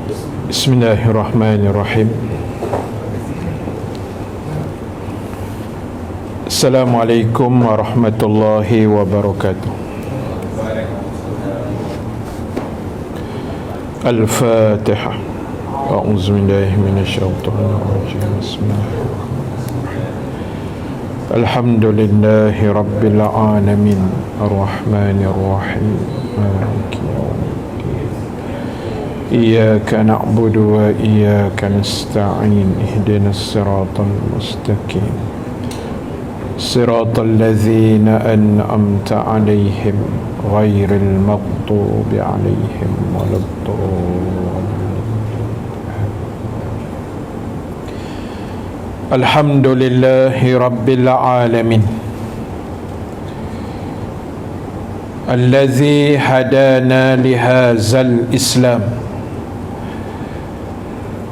Bismillahirrahmanirrahim. Assalamualaikum warahmatullahi wabarakatuh. Al-Fatihah. A'udzu billahi minasyaitonir rajim. Bismillahirrahmanirrahim. Alhamdulillahi rabbil alamin. Ar-Rahmanir Rahim. Maliki yaumiddin. Iyyaka na'budu wa iyyaka nasta'in. Ihdinas siratal mustaqim. Siratal ladzina an'amta 'alaihim ghairil maghdubi 'alaihim waladdallin. Alhamdulillahi rabbil alamin. Alladzi hadana lihadzal Islam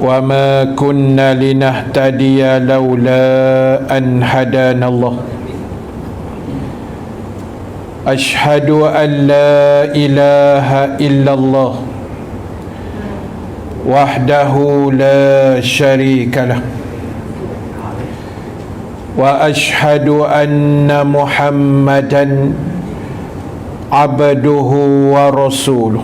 wa ma kunna linahtadiya laula an hadana Allah. Ashhadu an la ilaha illallah wahdahu la syarika lah wa ashhadu anna Muhammadan abduhu wa rasuluh.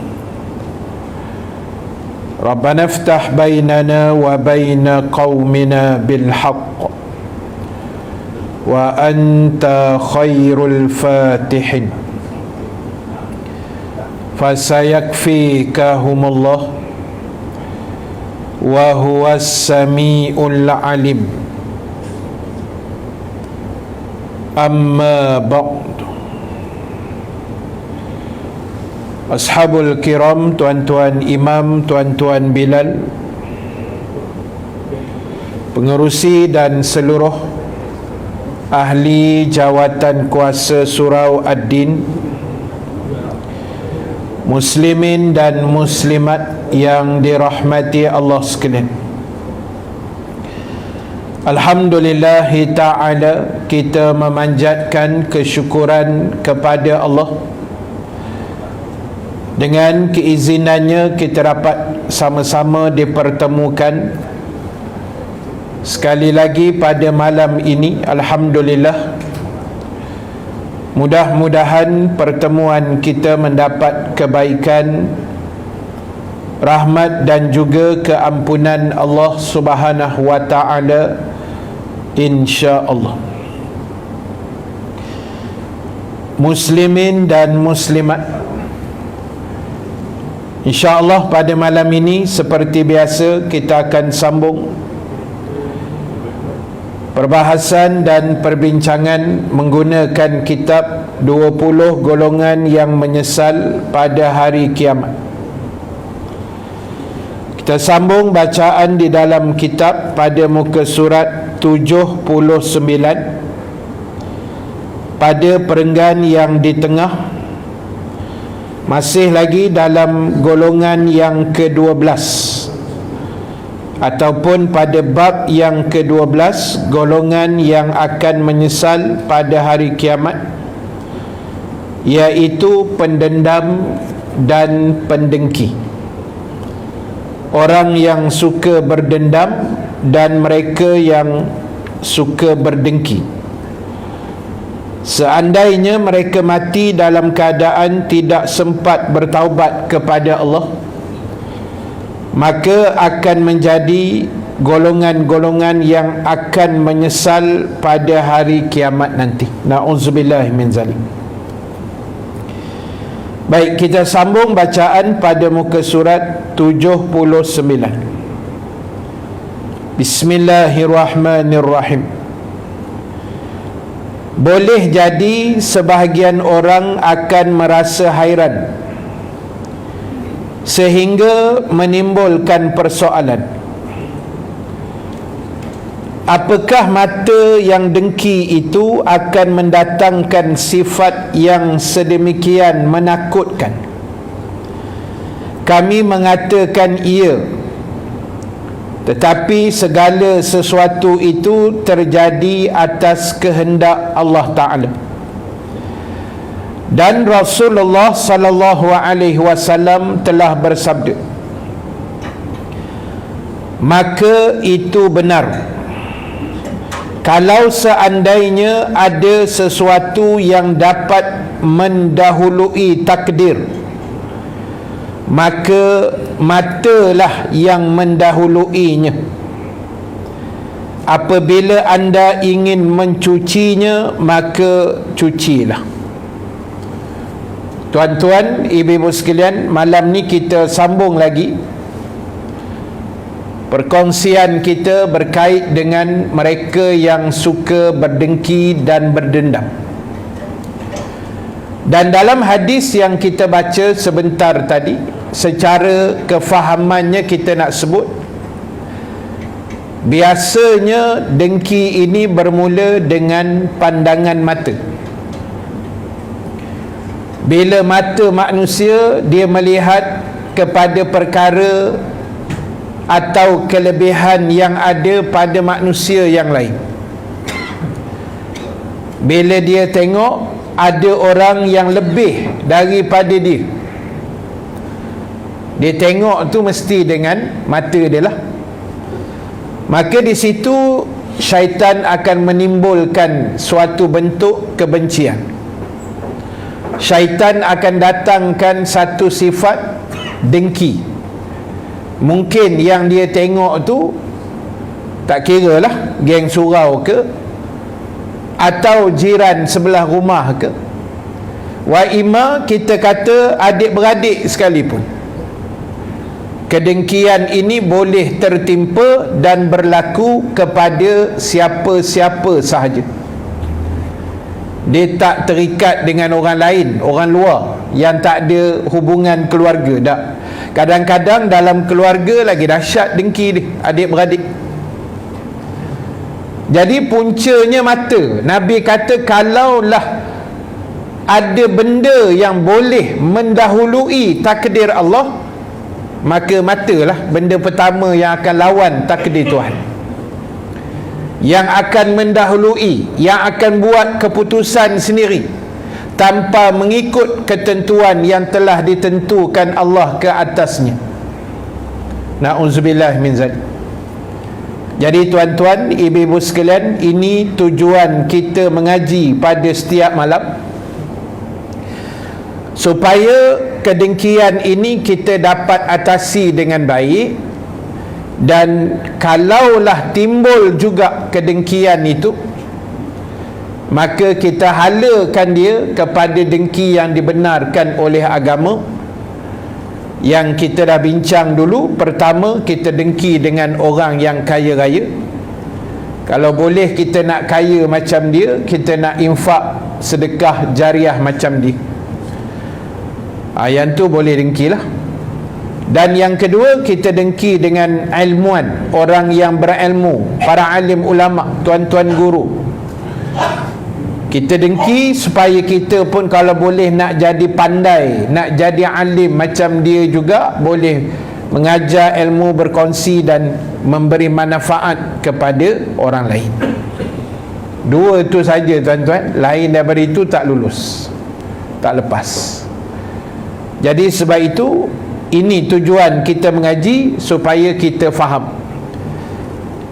Rabbana iftah bainana wa baina qaumina bil haqq wa anta khairul fatihin. Fasayakfikahumullah wa huwas samiul alim. Amma ba'd. Ashabul kiram, tuan-tuan imam, tuan-tuan Bilal, pengerusi dan seluruh ahli jawatan kuasa surau ad-din, muslimin dan muslimat yang dirahmati Allah sekalian. Alhamdulillahi ta'ala, kita memanjatkan kesyukuran kepada Allah. Dengan keizinannya kita dapat sama-sama dipertemukan sekali lagi pada malam ini. Alhamdulillah, mudah-mudahan pertemuan kita mendapat kebaikan, rahmat dan juga keampunan Allah Subhanahu wa ta'ala, insya-Allah. Muslimin dan muslimat, InsyaAllah pada malam ini seperti biasa kita akan sambung perbahasan dan perbincangan menggunakan kitab 20 golongan yang menyesal pada hari kiamat. Kita sambung bacaan di dalam kitab pada muka surat 79 pada perenggan yang di tengah. Masih lagi dalam golongan yang ke-12 ataupun pada bab yang ke-12, golongan yang akan menyesal pada hari kiamat, iaitu pendendam dan pendengki. Orang yang suka berdendam dan mereka yang suka berdengki. Seandainya mereka mati dalam keadaan tidak sempat bertaubat kepada Allah, maka akan menjadi golongan-golongan yang akan menyesal pada hari kiamat nanti. Na'udzubillahi min zalik. Baik, kita sambung bacaan pada muka surat 79. Bismillahirrahmanirrahim. Boleh jadi sebahagian orang akan merasa hairan sehingga menimbulkan persoalan. Apakah mata yang dengki itu akan mendatangkan sifat yang sedemikian menakutkan? Kami mengatakan iya. Tetapi segala sesuatu itu terjadi atas kehendak Allah Ta'ala. Dan Rasulullah sallallahu alaihi wasallam telah bersabda, maka itu benar. Kalau seandainya ada sesuatu yang dapat mendahului takdir, maka matalah yang mendahuluinya. Apabila anda ingin mencucinya, maka cucilah. Tuan-tuan, ibu-ibu sekalian, malam ni kita sambung lagi perkongsian kita berkait dengan mereka yang suka berdengki dan berdendam. Dan dalam hadis yang kita baca sebentar tadi, secara kefahamannya kita nak sebut, biasanya dengki ini bermula dengan pandangan mata. Bila mata manusia dia melihat kepada perkara atau kelebihan yang ada pada manusia yang lain, bila dia tengok ada orang yang lebih daripada dia, dia tengok tu mesti dengan mata dia lah. Maka di situ syaitan akan menimbulkan suatu bentuk kebencian. Syaitan akan datangkan satu sifat dengki. Mungkin yang dia tengok tu tak kira lah geng surau ke, atau jiran sebelah rumah ke, wa ima kita kata adik-beradik sekalipun. Kedengkian ini boleh tertimpa dan berlaku kepada siapa-siapa sahaja. Dia tak terikat dengan orang lain, orang luar yang tak ada hubungan keluarga. Tak. Kadang-kadang dalam keluarga lagi dahsyat dengki dia, adik-beradik. Jadi puncanya mata. Nabi kata kalaulah ada benda yang boleh mendahului takdir Allah, maka matalah benda pertama yang akan lawan takdir Tuhan, yang akan mendahului, yang akan buat keputusan sendiri tanpa mengikut ketentuan yang telah ditentukan Allah ke atasnya. Na'udzubillah min zalik. Jadi tuan-tuan, ibu-ibu sekalian, ini tujuan kita mengaji pada setiap malam, supaya kedengkian ini kita dapat atasi dengan baik. Dan kalaulah timbul juga kedengkian itu, maka kita halakan dia kepada dengki yang dibenarkan oleh agama, yang kita dah bincang dulu. Pertama, kita dengki dengan orang yang kaya raya. Kalau boleh kita nak kaya macam dia, kita nak infak sedekah jariah macam dia, yang tu boleh dengkilah. Dan yang kedua, kita dengki dengan ilmuan, orang yang berilmu, para alim ulama, tuan-tuan guru. Kita dengki supaya kita pun kalau boleh nak jadi pandai, nak jadi alim macam dia juga, boleh mengajar ilmu, berkongsi dan memberi manfaat kepada orang lain. Dua itu saja tuan-tuan, lain daripada itu tak lulus, tak lepas. Jadi sebab itu, ini tujuan kita mengaji, supaya kita faham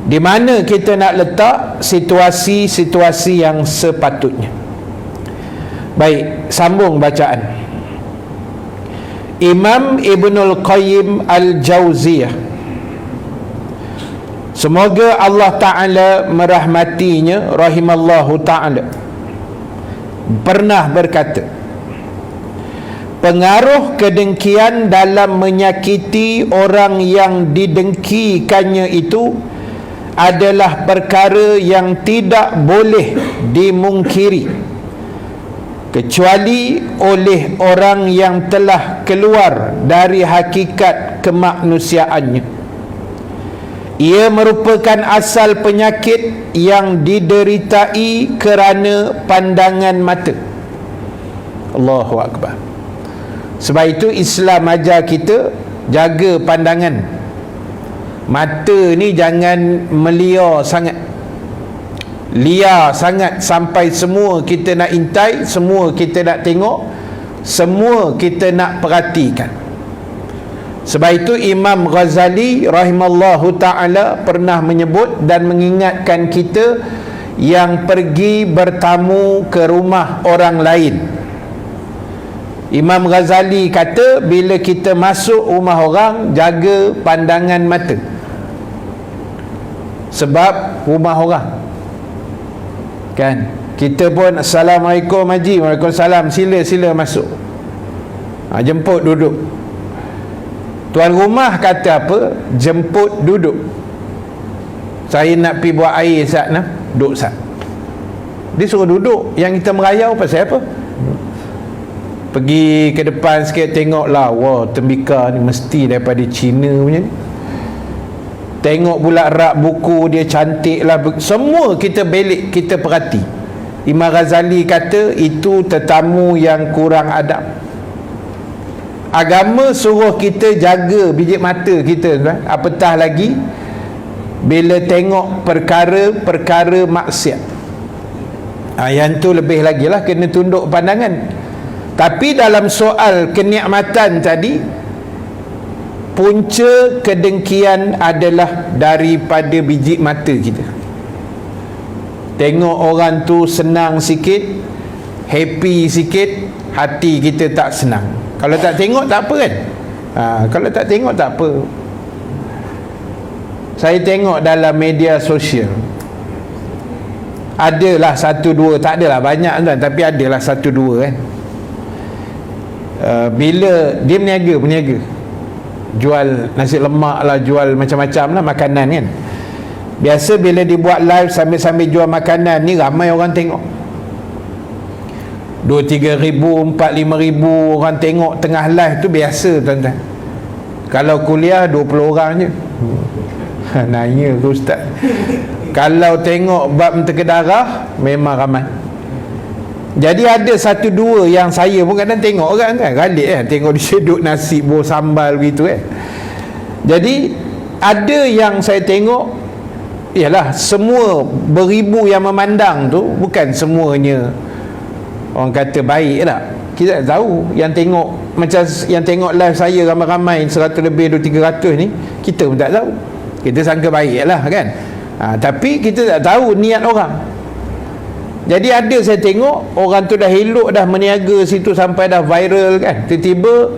di mana kita nak letak situasi-situasi yang sepatutnya. Baik, sambung bacaan. Imam Ibnul Qayyim Al-Jauziyah, semoga Allah Ta'ala merahmatinya, rahimallahu ta'ala, pernah berkata, pengaruh kedengkian dalam menyakiti orang yang didengkikannya itu adalah perkara yang tidak boleh dimungkiri, kecuali oleh orang yang telah keluar dari hakikat kemanusiaannya. Ia merupakan asal penyakit yang dideritai kerana pandangan mata. Allahu Akbar. Sebab itu Islam ajar kita jaga pandangan. Mata ni jangan melia sangat, liar sangat sampai semua kita nak intai, semua kita nak tengok, semua kita nak perhatikan. Sebab itu Imam Ghazali rahimallahu ta'ala pernah menyebut dan mengingatkan kita yang pergi bertamu ke rumah orang lain. Imam Ghazali kata, bila kita masuk rumah orang, jaga pandangan mata, sebab rumah orang kan. Kita pun Assalamualaikum Haji, Waalaikumsalam, sila masuk, jemput duduk. Tuan rumah kata apa? Jemput duduk. Saya nak pergi buat air Sat, duduk Sat. Dia suruh duduk. Yang kita merayau pasal apa? Pergi ke depan sikit, tengoklah, wah, tembikar ni mesti daripada Cina punya ni. Tengok pula rak buku dia, cantik lah. Semua kita belik, kita perhati. Imam Ghazali kata itu tetamu yang kurang adab. Agama suruh kita jaga biji mata kita, tuan. Apatah lagi bila tengok perkara-perkara maksiat. Yang tu lebih lagi lah, kena tunduk pandangan. Tapi dalam soal kenikmatan tadi, punca kedengkian adalah daripada biji mata kita. Tengok orang tu senang sikit, happy sikit, hati kita tak senang. Kalau tak tengok tak apa kan? Kalau tak tengok tak apa. Saya tengok dalam media sosial, adalah satu dua, tak adalah banyak tuan, tapi adalah satu dua kan. Bila dia berniaga jual nasi lemak lah, jual macam-macam lah makanan kan. Biasa bila dia buat live sambil-sambil jual makanan ni, ramai orang tengok. 2-3 ribu, 4-5 ribu orang tengok tengah live tu biasa tuan-tuan. Kalau kuliah 20 orang je. Nanya ke ustaz. Kalau tengok bab mentega darah memang ramai. Jadi ada satu dua yang saya pun kadang tengok orang kan, galik kan, tengok dia duduk nasi bawah sambal begitu kan. Jadi ada yang saya tengok, ialah semua beribu yang memandang tu bukan semuanya orang kata baik tak. Kita tak tahu. Yang tengok, macam yang tengok live saya ramai-ramai 100 lebih 200-300 ni, kita pun tak tahu. Kita sangka baik lah kan. Tapi kita tak tahu niat orang. Jadi ada saya tengok orang tu dah elok, dah meniaga situ sampai dah viral kan, tiba-tiba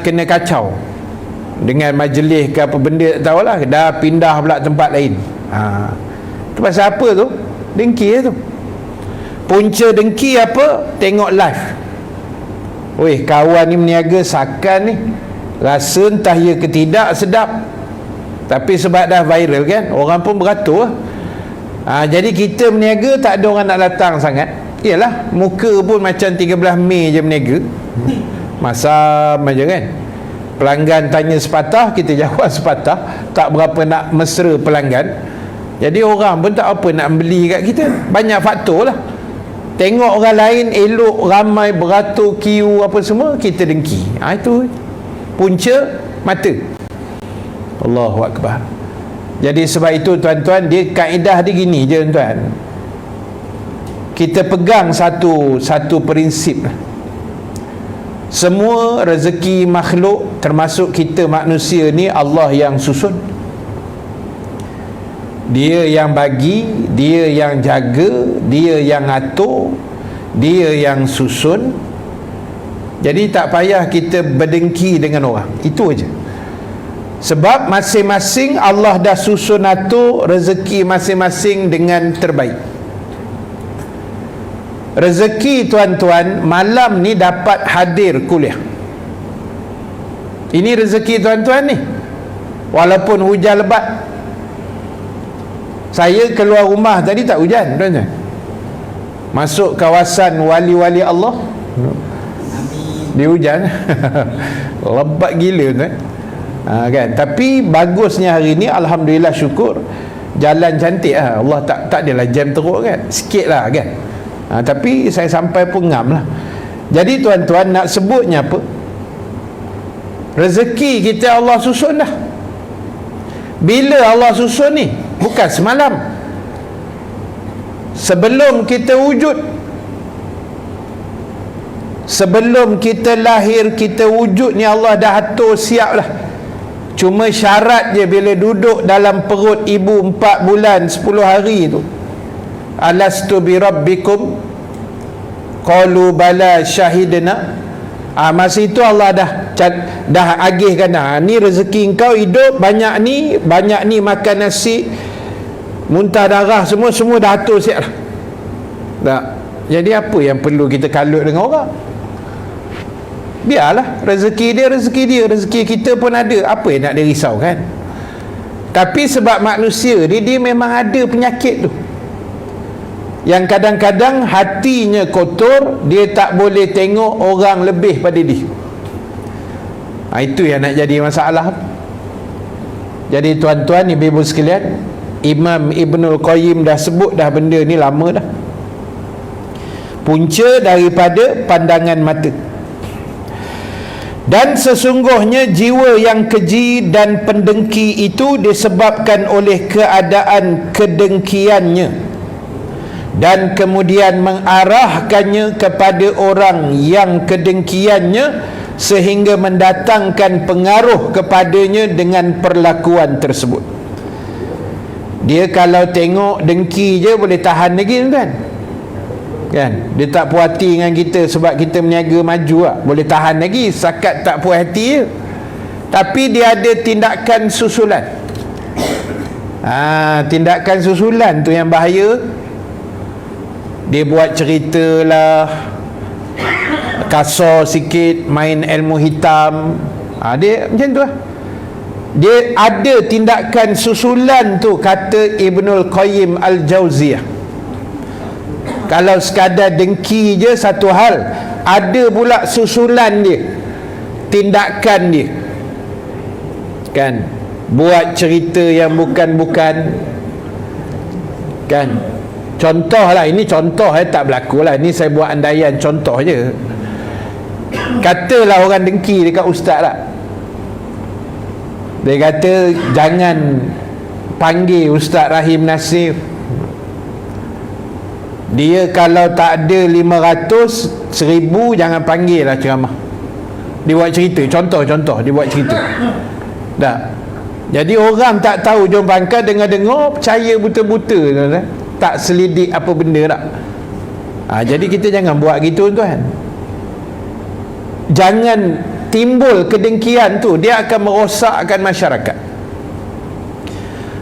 kena kacau dengan majlis ke apa benda tak tahulah, dah pindah pula tempat lain. Tu pasal apa tu? Dengki tu. Punca dengki apa? Tengok live. Weh, kawan ni meniaga sakan ni, rasa entah ya ke tidak sedap, tapi sebab dah viral kan, orang pun beratur lah. Jadi kita meniaga tak ada orang nak datang sangat. Yalah, muka pun macam 13 Mei je meniaga, masam aja kan. Pelanggan tanya sepatah, kita jawab sepatah, tak berapa nak mesra pelanggan. Jadi orang pun tak apa nak beli kat kita. Banyak faktor lah. Tengok orang lain elok, ramai beratur, queue apa semua, kita dengki. Itu punca mata. Allahu Akbar. Jadi sebab itu tuan-tuan, dia kaedah dia gini je tuan. Kita pegang satu prinsip. Semua rezeki makhluk termasuk kita manusia ni Allah yang susun. Dia yang bagi, dia yang jaga, dia yang atur, dia yang susun. Jadi tak payah kita berdengki dengan orang. Itu aja. Sebab masing-masing Allah dah susun atur rezeki masing-masing dengan terbaik. Rezeki tuan-tuan, malam ni dapat hadir kuliah. Ini rezeki tuan-tuan ni. Walaupun hujan lebat. Saya keluar rumah tadi tak hujan tuan-tuan. Masuk kawasan wali-wali Allah, dia hujan. Lebat gila tuan. Kan? Tapi bagusnya hari ni alhamdulillah, syukur, jalan cantik lah. Allah tak adalah jam teruk kan, sikit lah kan. Tapi saya sampai pun ngam lah. Jadi tuan-tuan, nak sebutnya apa, rezeki kita Allah susun dah. Bila Allah susun ni, bukan semalam. Sebelum kita wujud, sebelum kita lahir, kita wujud ni Allah dah atur siap lah. Cuma syarat je bila duduk dalam perut ibu 4 bulan 10 hari tu, alastu bi rabbikum qalu bala syahidna. Masa itu Allah dah agihkan, ni rezeki engkau hidup, banyak ni makan nasi, muntah darah, semua dah atur siap lah. Tak. Jadi apa yang perlu kita kalut dengan orang? Biarlah rezeki dia, rezeki kita pun ada. Apa yang nak dirisaukan? Tapi sebab manusia ni, dia memang ada penyakit tu, yang kadang-kadang hatinya kotor, dia tak boleh tengok orang lebih pada dia. Itu yang nak jadi masalah. Jadi tuan-tuan, ibu-ibu sekalian, Imam Ibnul Qayyim dah sebut dah benda ni lama dah. Punca daripada pandangan mata. Dan sesungguhnya jiwa yang keji dan pendengki itu disebabkan oleh keadaan kedengkiannya, dan kemudian mengarahkannya kepada orang yang kedengkiannya, sehingga mendatangkan pengaruh kepadanya dengan perlakuan tersebut. Dia kalau tengok dengki je boleh tahan lagi, kan? Dia tak puas hati dengan kita sebab kita berniaga maju lah, boleh tahan lagi, sakat tak puas hati je. Tapi dia ada tindakan susulan. Tindakan susulan tu yang bahaya. Dia buat cerita lah, kasar sikit, main ilmu hitam. Dia macam tu lah. Dia ada tindakan susulan tu, kata Ibnul Qayyim Al-Jauziyah. Kalau sekadar dengki je satu hal, ada pula susulan dia, tindakan dia, kan? Buat cerita yang bukan-bukan, kan? Contoh lah, ini contoh, tak berlaku lah, ini saya buat andaian contoh je. Katalah orang dengki dekat ustaz lah, dia kata jangan panggil Ustaz Rahim Nasir, dia kalau tak ada 500, 1000 jangan panggil lah ceramah. Dia buat cerita, contoh dia buat cerita. Tak. Jadi orang tak tahu, jom pangkal, dengar-dengar percaya buta-buta, tak selidik apa benda tak. Jadi kita jangan buat gitu, tuan. Jangan timbul kedengkian tu, dia akan merosakkan masyarakat.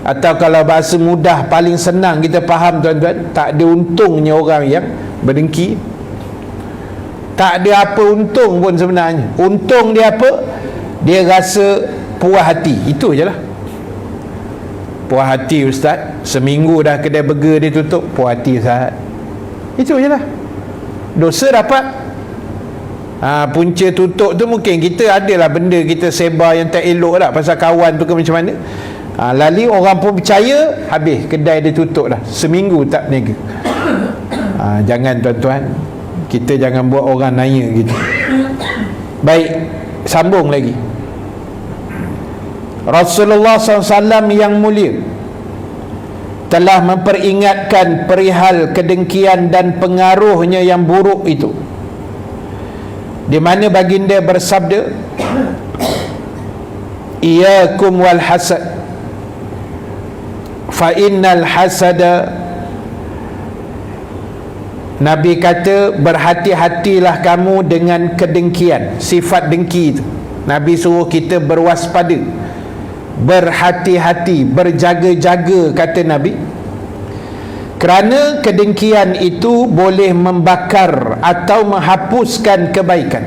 Atau kalau bahasa mudah paling senang kita faham, tuan-tuan, tak ada untungnya orang yang berdengki. Tak ada apa untung pun sebenarnya. Untung dia apa? Dia rasa puas hati, itu je lah. Puas hati ustaz, seminggu dah kedai burger dia tutup, puas hati ustaz, itu je lah. Dosa dapat. Punca tutup tu mungkin kita adalah benda kita sebar yang tak elok lah, pasal kawan tu ke macam mana. Lali orang pun percaya, habis kedai dia tutup dah, seminggu tak berniaga. Jangan, tuan-tuan, kita jangan buat orang naya gitu. Baik, sambung lagi. Rasulullah SAW yang mulia telah memperingatkan perihal kedengkian dan pengaruhnya yang buruk itu, di mana baginda bersabda, "Iyyakum wal hasad, fa innal hasada." Nabi kata, berhati-hatilah kamu dengan kedengkian, sifat dengki itu. Nabi suruh kita berwaspada, berhati-hati, berjaga-jaga, kata Nabi, kerana kedengkian itu boleh membakar atau menghapuskan kebaikan.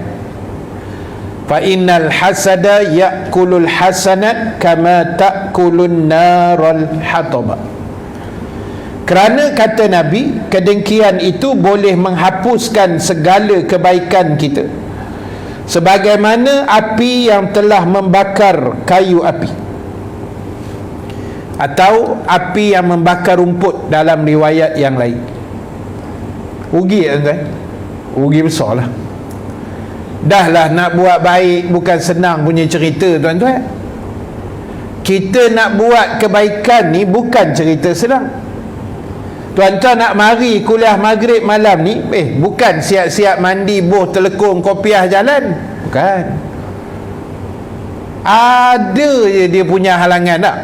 Fa innal hasada ya'kulul hasanat kama ta'kulun narul hataba. Kerana, kata Nabi, kedengkian itu boleh menghapuskan segala kebaikan kita, sebagaimana api yang telah membakar kayu api, atau api yang membakar rumput dalam riwayat yang lain. Rugi, tuan-tuan, rugi besar lah. Dah lah nak buat baik bukan senang punya cerita, tuan-tuan. Kita nak buat kebaikan ni bukan cerita senang. Tuan-tuan nak mari kuliah maghrib malam ni, bukan siap-siap mandi, boh telekung, kopiah jalan. Bukan. Ada je dia punya halangan tak?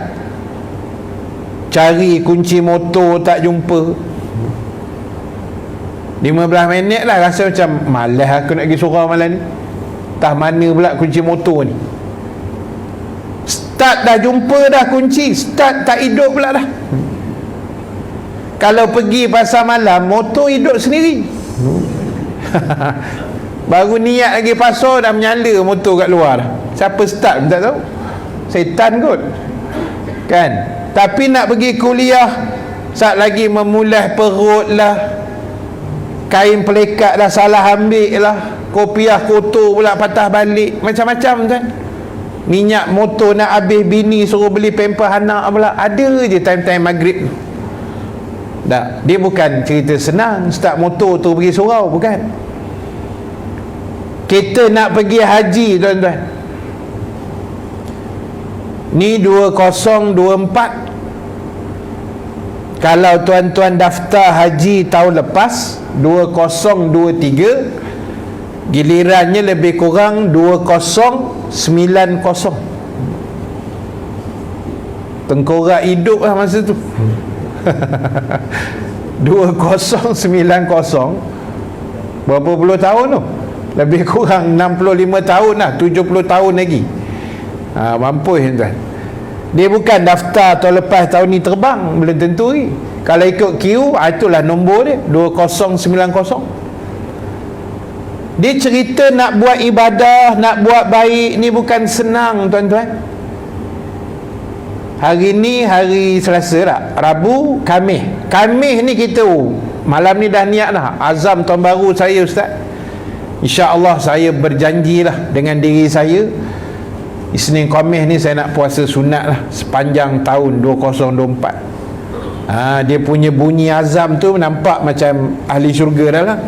Cari kunci motor tak jumpa. 15 minit lah rasa macam malas aku nak pergi surau malam ni. Entah mana pula kunci motor ni. Start dah jumpa dah kunci, start tak hidup pula dah. Kalau pergi pasar malam, motor hidup sendiri. Baru niat lagi pasar dah menyala motor kat luar dah. Siapa start pun tak tahu. Setan kot. Kan? Tapi nak pergi kuliah, saat lagi memulai perut lah, kain pelekat dah salah ambil lah, kopiah kotor pula patah balik, macam-macam kan. Minyak motor nak habis, bini suruh beli pamper anak pula. Ada je time-time maghrib. Tak, dia bukan cerita senang start motor tu pergi surau, bukan. Kita nak pergi haji tuan-tuan, ni 2024. Kalau tuan-tuan daftar haji tahun lepas 2023, gilirannya lebih kurang 2090. Tengkorak hidup lah masa tu. 2090, berapa puluh tahun tu? Lebih kurang 65 tahun lah, 70 tahun lagi. Mampus tuan. Dia bukan daftar tahun lepas, tahun ni terbang, belum tentu ni. Kalau ikut queue, itulah nombor dia, 2090. Dia cerita nak buat ibadah, nak buat baik ni bukan senang tuan-tuan. Hari ni hari Selasa tak? Rabu, Khamis. Khamis ni kita malam ni dah niat dah. Azam tahun baru saya Ustaz. InsyaAllah saya berjanjilah dengan diri saya, Isnin Khamis ni saya nak puasa sunat lah sepanjang tahun 2024. Dia punya bunyi azam tu nampak macam ahli syurga dah lah.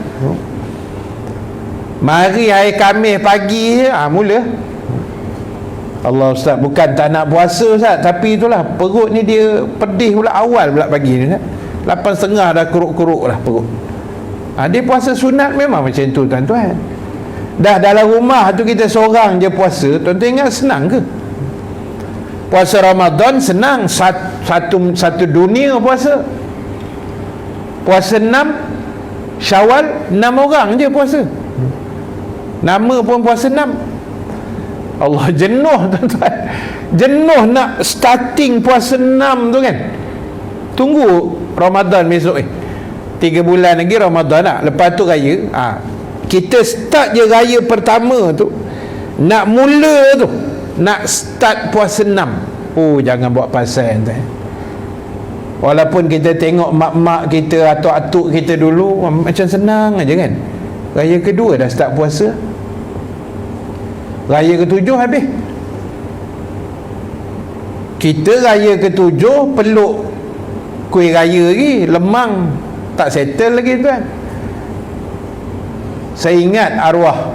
Mari hari Khamis pagi mula. Allah Ustaz, bukan tak nak puasa Ustaz, tapi itulah perut ni dia pedih pula awal pula pagi ni Ustaz. 8.30 dah keruk-keruk lah perut. Dia puasa sunat memang macam tu tuan-tuan. Dah dalam rumah tu kita seorang je puasa, tuan-tuan ingat senang ke? Puasa Ramadan senang, satu dunia puasa. Puasa 6 Syawal 6 orang je puasa. Nama pun puasa 6. Allah, jenuh tuan-tuan. Jenuh nak starting puasa 6 tu kan. Tunggu Ramadan besok 3 bulan lagi Ramadan tak? Lepas tu raya. Kita start je raya pertama tu, nak mula tu, nak start puasa 6. Jangan buat pasal tuan. Walaupun kita tengok mak-mak kita, atuk-atuk kita dulu macam senang aja kan. Raya kedua dah start puasa, raya ke-7 habis. Kita raya ke-7 peluk kuih raya lagi, lemang tak settle lagi tuan. Saya ingat arwah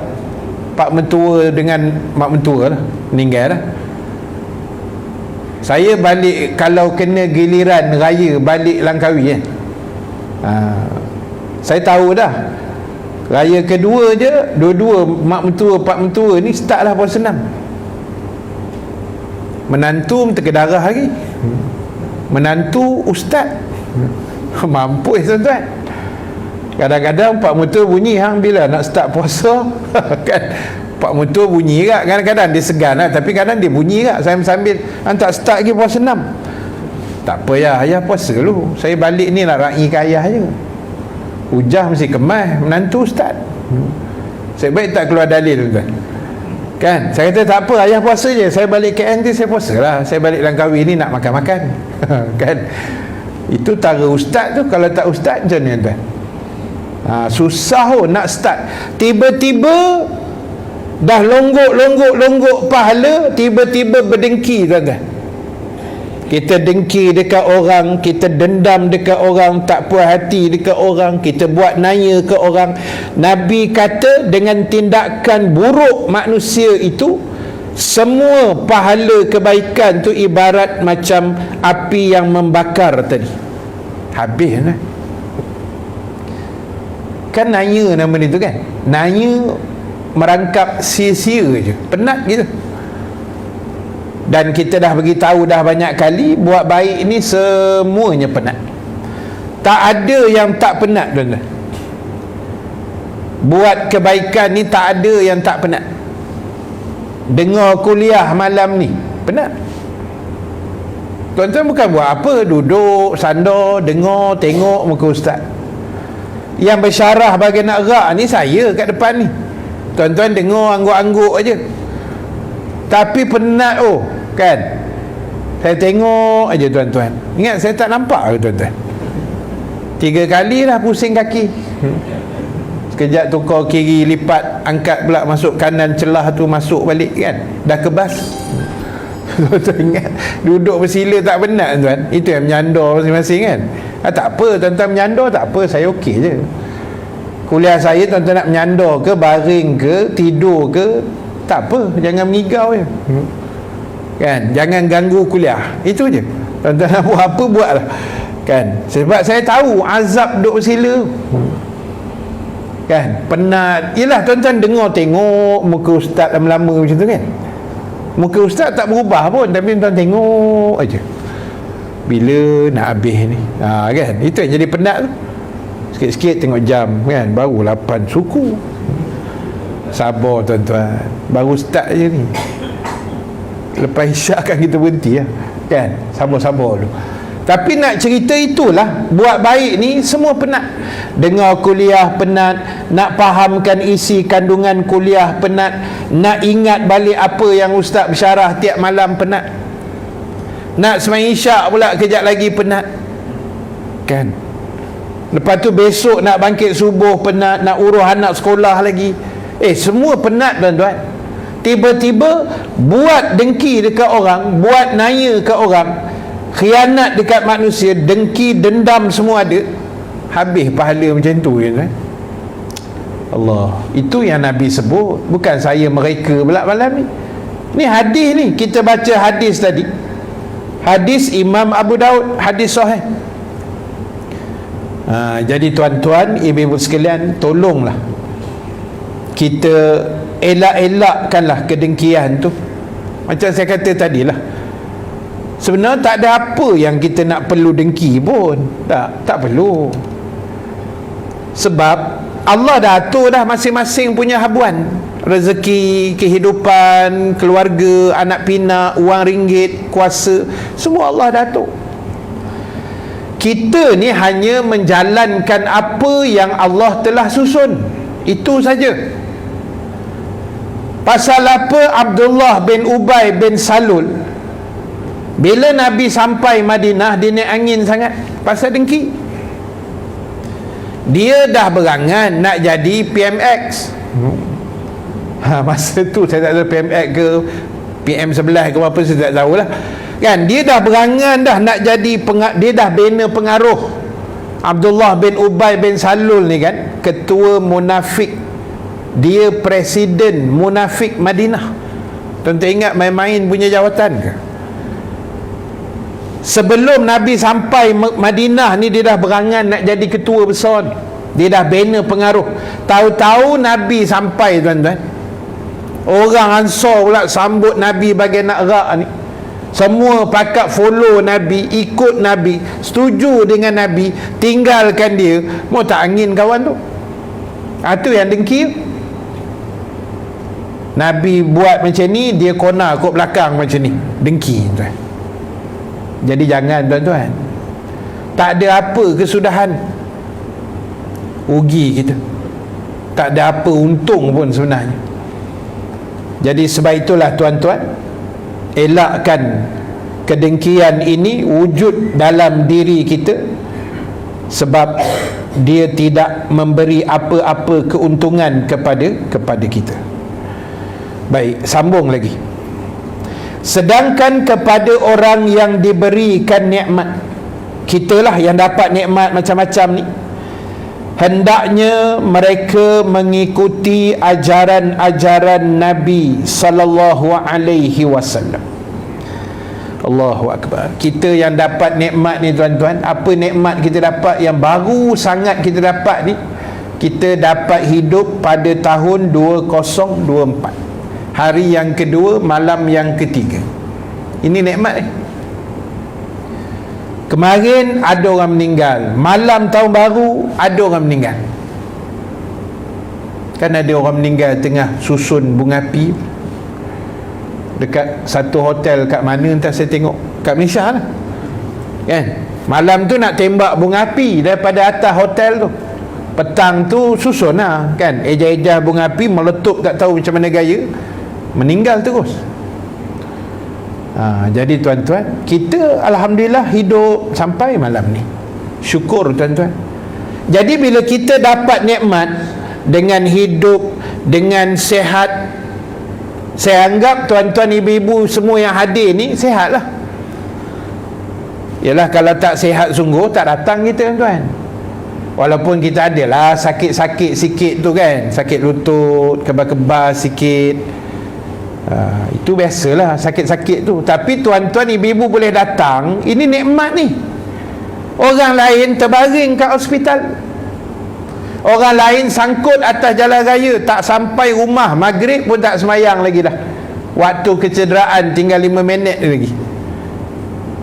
pak mentua dengan mak mentua lah, meninggal dah. Saya balik, kalau kena giliran raya balik Langkawi saya tahu dah, raya kedua je, dua-dua mak mentua pak mentua ni start lah puasa 6. Menantu terkedarah lagi, menantu ustaz. Mampus tuan-tuan. Kadang-kadang pak mentua bunyi bila nak start puasa kan, pak mentua bunyi tak, kadang-kadang dia segan lah, tapi kadang dia bunyi tak, saya sambil tak start lagi puasa 6. Tak apa ya, ayah puasa dulu, saya balik ni nak raih ke ayah je. Hujah mesti kemas menantu ustaz. Saya baik tak keluar dalil tuan kan. Saya kata tak apa, ayah puasa je, saya balik KL nanti saya puasa lah, saya balik Langkawi ni nak makan-makan kan. Itu tara ustaz tu. Kalau tak ustaz macam ni tuan. Susah nak start. Tiba-tiba dah longgok pahala, tiba-tiba berdengki tuan-tuan. Kita dengki dekat orang, kita dendam dekat orang, tak puas hati dekat orang, kita buat naya ke orang. Nabi kata dengan tindakan buruk manusia itu, semua pahala kebaikan tu ibarat macam api yang membakar tadi. Habis Kan nanya nama dia tu kan, nanya merangkap sia-sia je, penat gitu. Dan kita dah beritahu dah banyak kali, buat baik ni semuanya penat. Tak ada yang tak penat, tuan-tuan. Buat kebaikan ni tak ada yang tak penat. Dengar kuliah malam ni penat. Tuan-tuan bukan buat apa, duduk sandar, dengar, tengok muka ustaz. Yang bersyarah bagi nak gerak ni saya kat depan ni. Tuan-tuan dengar angguk-angguk aja. Tapi penat kan. Saya tengok aja tuan-tuan. Ingat saya tak nampak ke tuan-tuan? 3 kali dah pusing kaki. Sekejap tukar kiri, lipat, angkat pula masuk kanan, celah tu masuk balik kan. Dah kebas. Tuan-tuan ingat duduk bersila tak penat tuan. Itu yang menyandar masing-masing kan. Tak apa tuan-tuan menyandar, tak apa, saya okey je. Kuliah saya tuan-tuan nak menyandar ke, baring ke, tidur ke, tak apa, jangan mengigau je. Kan, jangan ganggu kuliah. Itu je. Tuan-tuan nak buat apa, buatlah. Kan, sebab saya tahu azab duduk bersila. Kan, penat. Yelah tuan-tuan dengar tengok muka ustaz lama-lama macam tu kan. Muka ustaz tak berubah pun, tapi tuan tengok aja. Bila nak habis ni? Kan, itu yang jadi penat tu. Sikit-sikit tengok jam kan, baru 8 suku. Sabar tuan-tuan, baru start je ni. Lepas isyak kan kita berhenti lah. Kan, sabar-sabar dulu. Tapi nak cerita itulah, buat baik ni semua penat. Dengar kuliah penat, nak fahamkan isi kandungan kuliah penat, nak ingat balik apa yang ustaz bersyarah tiap malam penat, nak sembahyang isyak pula kejap lagi penat. Kan, lepas tu besok nak bangkit subuh penat, nak urus anak sekolah lagi. Semua penat tuan-tuan. Tiba-tiba buat dengki dekat orang, buat naya kat orang, khianat dekat manusia, dengki, dendam semua ada. Habis pahala macam tu kan. Allah, itu yang Nabi sebut, bukan saya mereka pula malam ni. Ni hadis ni, kita baca hadis tadi. Hadis Imam Abu Daud, hadis sahih. Jadi tuan-tuan, ibu-ibu sekalian, tolonglah kita elak-elakkanlah kedengkian tu. Macam saya kata tadilah, sebenarnya tak ada apa yang kita nak perlu dengki pun. Tak perlu. Sebab Allah dah atur dah masing-masing punya habuan. Rezeki, kehidupan, keluarga, anak pinak, wang ringgit, kuasa, semua Allah dah atur. Kita ni hanya menjalankan apa yang Allah telah susun. Itu saja. Pasal apa Abdullah bin Ubay bin Salul, bila Nabi sampai Madinah, dia naik angin sangat pasal dengki. Dia dah berangan nak jadi PMX. Masa tu saya tak tahu PMX ke PM11 ke apa, saya tak tahulah. Kan, dia dah berangan dah nak jadi dia dah bina pengaruh. Abdullah bin Ubay bin Salul ni kan ketua munafik. Dia presiden munafik Madinah. Tuan-tuan ingat main-main punya jawatan ke? Sebelum Nabi sampai Madinah ni, dia dah berangan nak jadi ketua besar ni. Dia dah bina pengaruh. Tahu-tahu Nabi sampai tuan-tuan, orang Ansar pula sambut Nabi bagi nak gerak ni. Semua pakat follow Nabi, ikut Nabi, setuju dengan Nabi, tinggalkan dia. Mau tak angin kawan tu. Itu yang dengki. Nabi buat macam ni, dia kona kot belakang macam ni, dengki tuan. Jadi jangan tuan-tuan. Tak ada apa kesudahan, rugi kita. Tak ada apa untung pun sebenarnya. Jadi sebab itulah tuan-tuan, elakkan kedengkian ini wujud dalam diri kita, sebab dia tidak memberi apa-apa keuntungan kepada kita. Baik, sambung lagi. Sedangkan kepada orang yang diberikan nikmat, kitalah yang dapat nikmat macam-macam ni, hendaknya mereka mengikuti ajaran-ajaran Nabi sallallahu alaihi wasallam. Allahu akbar. Kita yang dapat nikmat ni tuan-tuan, apa nikmat kita dapat yang baru sangat kita dapat ni, kita dapat hidup pada tahun 2024, hari yang kedua, malam yang ketiga. Ini nikmat ni. Kemarin ada orang meninggal, malam tahun baru ada orang meninggal. Kan ada orang meninggal tengah susun bunga api dekat satu hotel kat mana entah, saya tengok kat Malaysia lah kan. Malam tu nak tembak bunga api daripada atas hotel tu, petang tu susun lah kan, eja-eja bunga api meletup, tak tahu macam mana gaya, meninggal terus. Jadi tuan-tuan, kita alhamdulillah hidup sampai malam ni, syukur tuan-tuan. Jadi bila kita dapat nikmat dengan hidup, dengan sihat, saya anggap tuan-tuan ibu-ibu semua yang hadir ni sihat lah. Yalah, kalau tak sihat sungguh tak datang kita tuan-tuan. Walaupun kita adalah sakit-sakit sikit tu kan, sakit lutut, kebas-kebas sikit, itu biasalah sakit-sakit tu. Tapi tuan-tuan ibu-ibu boleh datang, ini nikmat ni. Orang lain terbaring kat hospital, orang lain sangkut atas jalan raya, tak sampai rumah maghrib pun tak semayang lagi dah, waktu kecederaan tinggal 5 minit lagi.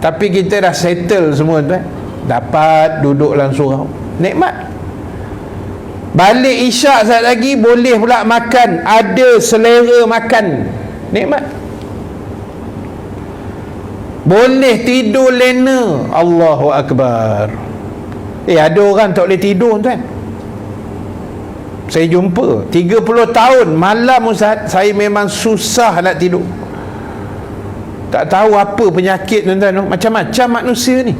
Tapi kita dah settle semua tuan, dapat duduk dalam surau, nikmat. Balik isyak saat lagi boleh pula makan, ada selera makan, nikmat. Boleh tidur lena, Allahu Akbar. Ada orang tak boleh tidur tuan. Saya jumpa 30 tahun malam Ustaz, saya memang susah nak tidur. Tak tahu apa penyakit tuan-tuan, macam-macam manusia ni,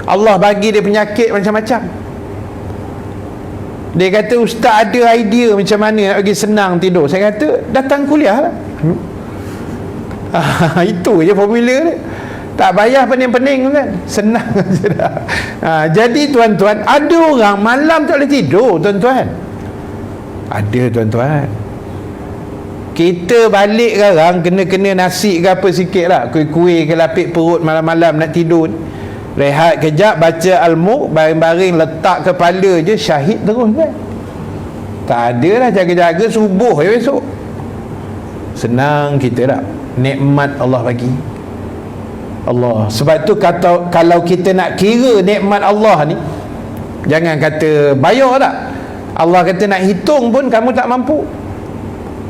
Allah bagi dia penyakit macam-macam. Dia kata, Ustaz ada idea macam mana nak bagi senang tidur. Saya kata, datang kuliah lah. Itu je formula dia. Tak payah pening-pening kan, senang je dah. Jadi tuan-tuan, ada orang malam tak boleh tidur tuan-tuan. Ada tuan-tuan. Kita balik sekarang kena nasi ke apa sikit lah, kuih-kuih ke lapik perut malam-malam nak tidur. Rehat kejap, baca al-Mulk, baring-baring letak kepala je, syahid terus kan. Tak ada lah jaga-jaga subuh je besok. Senang kita tak, nikmat Allah bagi. Allah. Sebab tu kata, kalau kita nak kira nikmat Allah ni, jangan kata bayar tak. Allah kata nak hitung pun kamu tak mampu,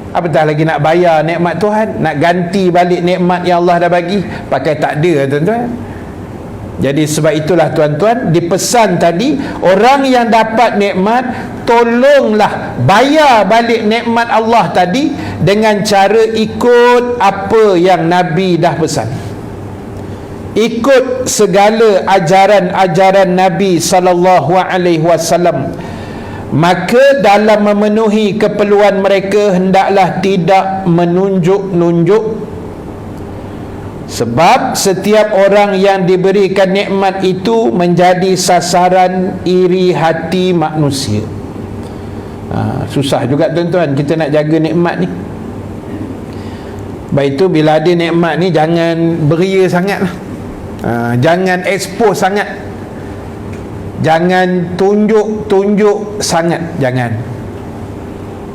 apatah lagi nak bayar nikmat Tuhan, nak ganti balik nikmat yang Allah dah bagi, pakai tak ada tuan-tuan. Jadi sebab itulah tuan-tuan, dipesan tadi, orang yang dapat nikmat, tolonglah bayar balik nikmat Allah tadi dengan cara ikut apa yang Nabi dah pesan. Ikut segala ajaran-ajaran Nabi sallallahu alaihi wasallam. Maka dalam memenuhi keperluan mereka hendaklah tidak menunjuk-nunjuk. Sebab setiap orang yang diberikan nikmat itu menjadi sasaran iri hati manusia. Susah juga tuan-tuan kita nak jaga nikmat ni. Baik itu bila ada nikmat ni, jangan beria sangat lah. Jangan expose sangat, jangan tunjuk sangat, jangan.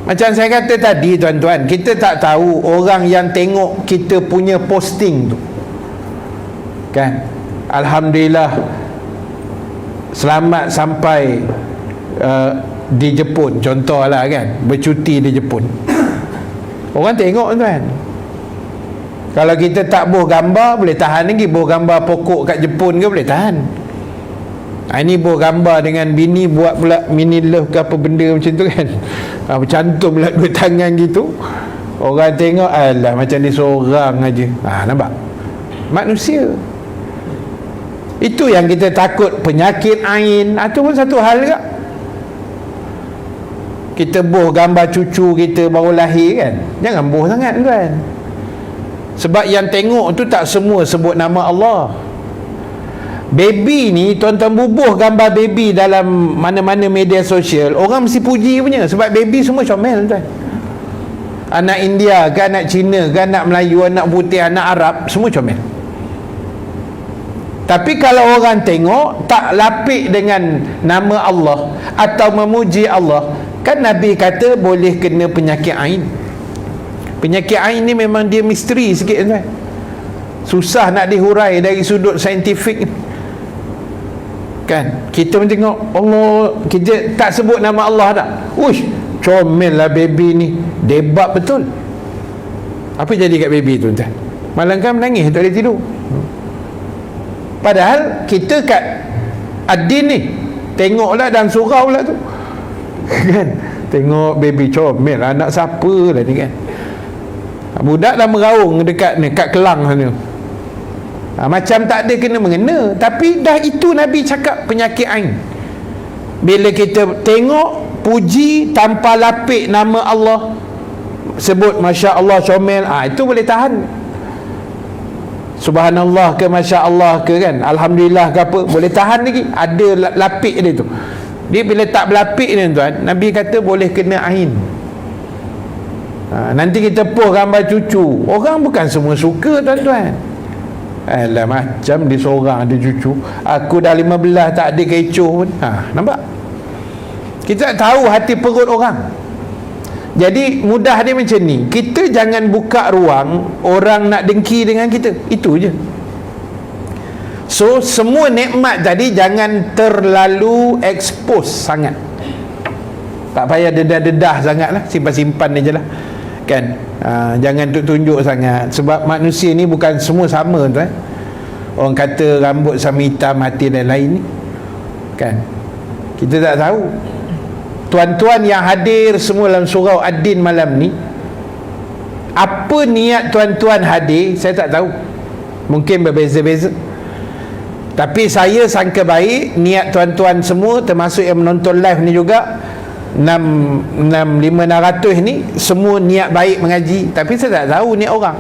Macam saya kata tadi tuan-tuan, kita tak tahu orang yang tengok kita punya posting tu kan, alhamdulillah selamat sampai di Jepun contohlah kan, bercuti di Jepun. Orang tengok tuan. Kalau kita tak boh gambar boleh tahan lagi, boh gambar pokok kat Jepun ke boleh tahan. Ini boh gambar dengan bini buat pula mini love ke apa benda macam tu kan, bercantum pula dua tangan gitu. Orang tengok, alah macam dia seorang aja. Nampak? Manusia. Itu yang kita takut, penyakit ain. Itu pun satu hal juga. Kita boh gambar cucu kita baru lahir kan, jangan boh sangat kan. Sebab yang tengok tu tak semua sebut nama Allah. Baby ni, tuan-tuan bubuh gambar baby dalam mana-mana media sosial, orang mesti puji punya. Sebab baby semua comel tuan. Anak India ke, anak Cina ke, anak Melayu, anak putih, anak Arab, semua comel. Tapi kalau orang tengok tak lapik dengan nama Allah atau memuji Allah, Kan Nabi kata boleh kena penyakit ain. Penyakit ain ni memang dia misteri sikit tuan. Susah nak dihurai dari sudut saintifik. Kan kita tengok Allah, kita tak sebut nama Allah tak. Uish, comel lah baby ni, debat betul. Apa jadi kat baby tu tuan? Malam kan menangis, tak boleh tidur. Padahal kita kat Adin ni tengoklah dalam surau lah tu. Kan tengok baby comel, anak siapa lah ni kan. Budak dah meraung dekat ni, kat Kelang sana. Macam tak ada kena mengena. Tapi dah itu Nabi cakap penyakit ain. Bila kita tengok, puji tanpa lapik nama Allah, sebut Masya Allah comel, itu boleh tahan. Subhanallah ke Masya Allah ke kan, Alhamdulillah ke apa, boleh tahan lagi. Ada lapik dia tu. Dia bila tak berlapik ni tuan, Nabi kata boleh kena ain. Nanti kita post gambar cucu. Orang bukan semua suka tuan-tuan. Alah, macam dia seorang ada cucu, aku dah 15 tak ada kecoh pun. Nampak? Kita tak tahu hati perut orang. Jadi mudah dia macam ni. Kita jangan buka ruang orang nak dengki dengan kita. Itu je. So semua nikmat tadi jangan terlalu expose sangat. Tak payah dedah-dedah sangat lah, simpan-simpan je lah kan. Jangan tunjuk sangat, sebab manusia ni bukan semua sama tuan. Orang kata rambut sama hitam, hati lain-lain ni kan, kita tak tahu. Tuan-tuan yang hadir semua dalam surau Ad-Din malam ni, apa niat tuan-tuan hadir saya tak tahu, mungkin berbeza-beza. Tapi saya sangka baik niat tuan-tuan semua, termasuk yang menonton live ni juga, 600 ni semua niat baik mengaji. Tapi saya tak tahu niat orang.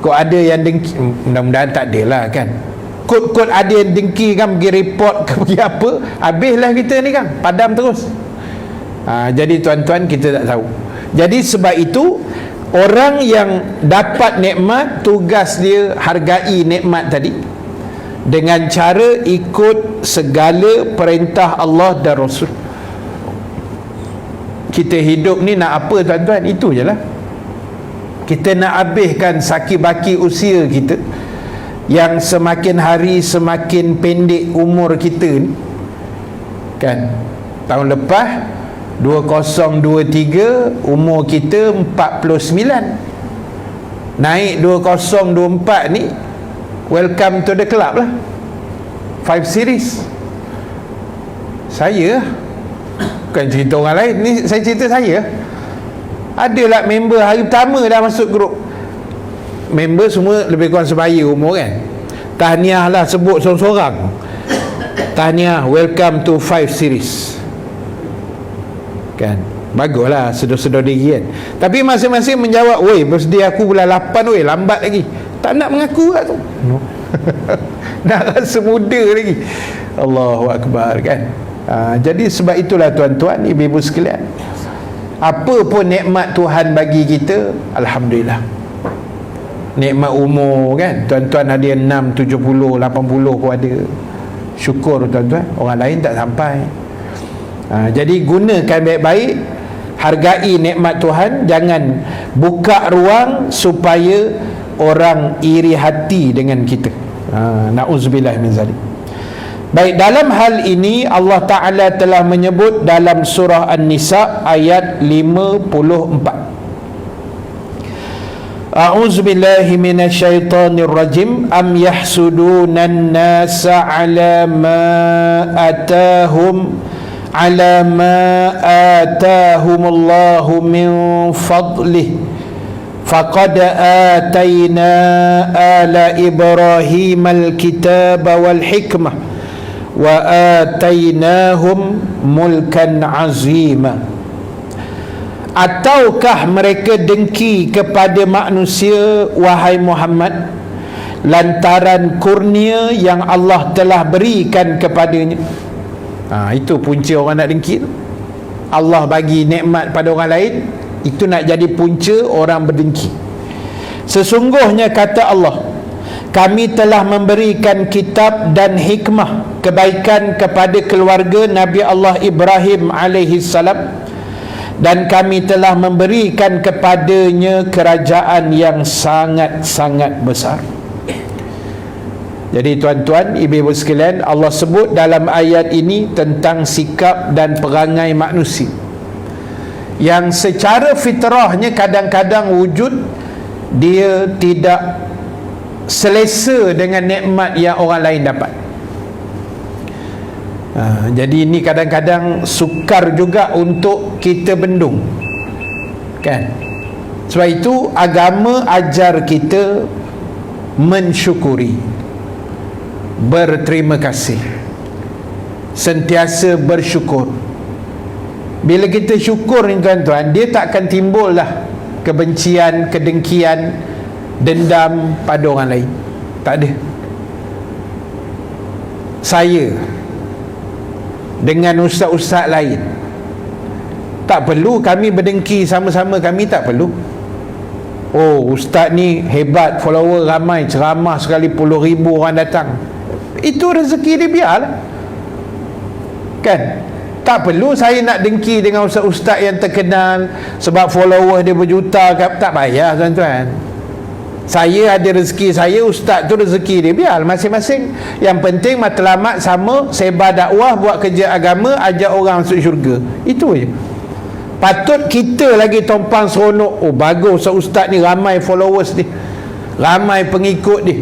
Kok ada yang dengki, mudah-mudahan tak ada lah kan. Kod ada yang dengki kan, pergi report ke pergi apa, habislah kita ni kan, padam terus. Jadi tuan-tuan, kita tak tahu. Jadi sebab itu orang yang dapat nikmat, tugas dia hargai nikmat tadi dengan cara ikut segala perintah Allah dan Rasul. Kita hidup ni nak apa tuan-tuan? Itu je lah. Kita nak habiskan saki-baki usia kita, yang semakin hari semakin pendek umur kita ni kan. Tahun lepas 2023 umur kita 49, naik 2024 ni welcome to the club lah, 5 series. Saya bukan cerita orang lain ni, saya cerita saya. Adalah member hari pertama dah masuk grup. Member semua lebih kurang sebaya umur kan. Tahniah lah, sebut seorang-seorang. Tahniah, welcome to 5 series kan. Baguslah, sedar-sedar diri kan. Tapi masing-masing menjawab, weh birthday aku bulan 8 weh, lambat lagi. Tak nak mengaku lah tu. No. Nak rasa muda lagi. Allahu Akbar kan. Jadi sebab itulah tuan-tuan, ibu-ibu sekalian, apa pun nikmat Tuhan bagi kita, Alhamdulillah. Nikmat umur kan, tuan-tuan ada yang 6, 70, 80 pun ada. Syukur tuan-tuan, orang lain tak sampai. Jadi gunakan baik-baik, hargai nikmat Tuhan, jangan buka ruang supaya orang iri hati dengan kita. Na'udzubillah min zalik. Baik, dalam hal ini Allah Ta'ala telah menyebut dalam surah An-Nisa ayat 54. A'udzu billahi minasyaitonir rajim. Am yahsudunan nasa ala ma atahumullahu min fadlih faqad atayna ala Ibrahim al-kitaba wal hikmah wa atainahum mulkan azima. Ataukah mereka dengki kepada manusia, wahai Muhammad, lantaran kurnia yang Allah telah berikan kepadanya? Itu punca orang nak dengki tu. Allah bagi nikmat pada orang lain, itu nak jadi punca orang berdengki. Sesungguhnya kata Allah, kami telah memberikan kitab dan hikmah kebaikan kepada keluarga Nabi Allah Ibrahim alaihi salam, dan kami telah memberikan kepadanya kerajaan yang sangat-sangat besar. Jadi tuan-tuan, ibu-ibu sekalian, Allah sebut dalam ayat ini tentang sikap dan perangai manusia yang secara fitrahnya kadang-kadang wujud dia tidak selesa dengan nikmat yang orang lain dapat. Jadi ini kadang-kadang sukar juga untuk kita bendung, kan? Sebab itu agama ajar kita mensyukuri, berterima kasih, sentiasa bersyukur. Bila kita syukur ni tuan-tuan, dia tak akan timbul lah kebencian, kedengkian, dendam pada orang lain. Tak ada. Saya dengan ustaz-ustaz lain, tak perlu kami berdengki sama-sama, kami tak perlu. Oh, ustaz ni hebat, follower ramai, ceramah sekali puluh ribu orang datang. Itu rezeki dia, biarlah, kan? Tak perlu saya nak dengki dengan ustaz-ustaz yang terkenal sebab follower dia berjuta. Tak payah tuan-tuan. Saya ada rezeki saya, ustaz tu rezeki dia, biar masing-masing. Yang penting matlamat sama, sebar dakwah, buat kerja agama, ajak orang masuk syurga. Itu je. Patut kita lagi tompang seronok. Oh bagus, ustaz ni ramai followers dia, ramai pengikut dia,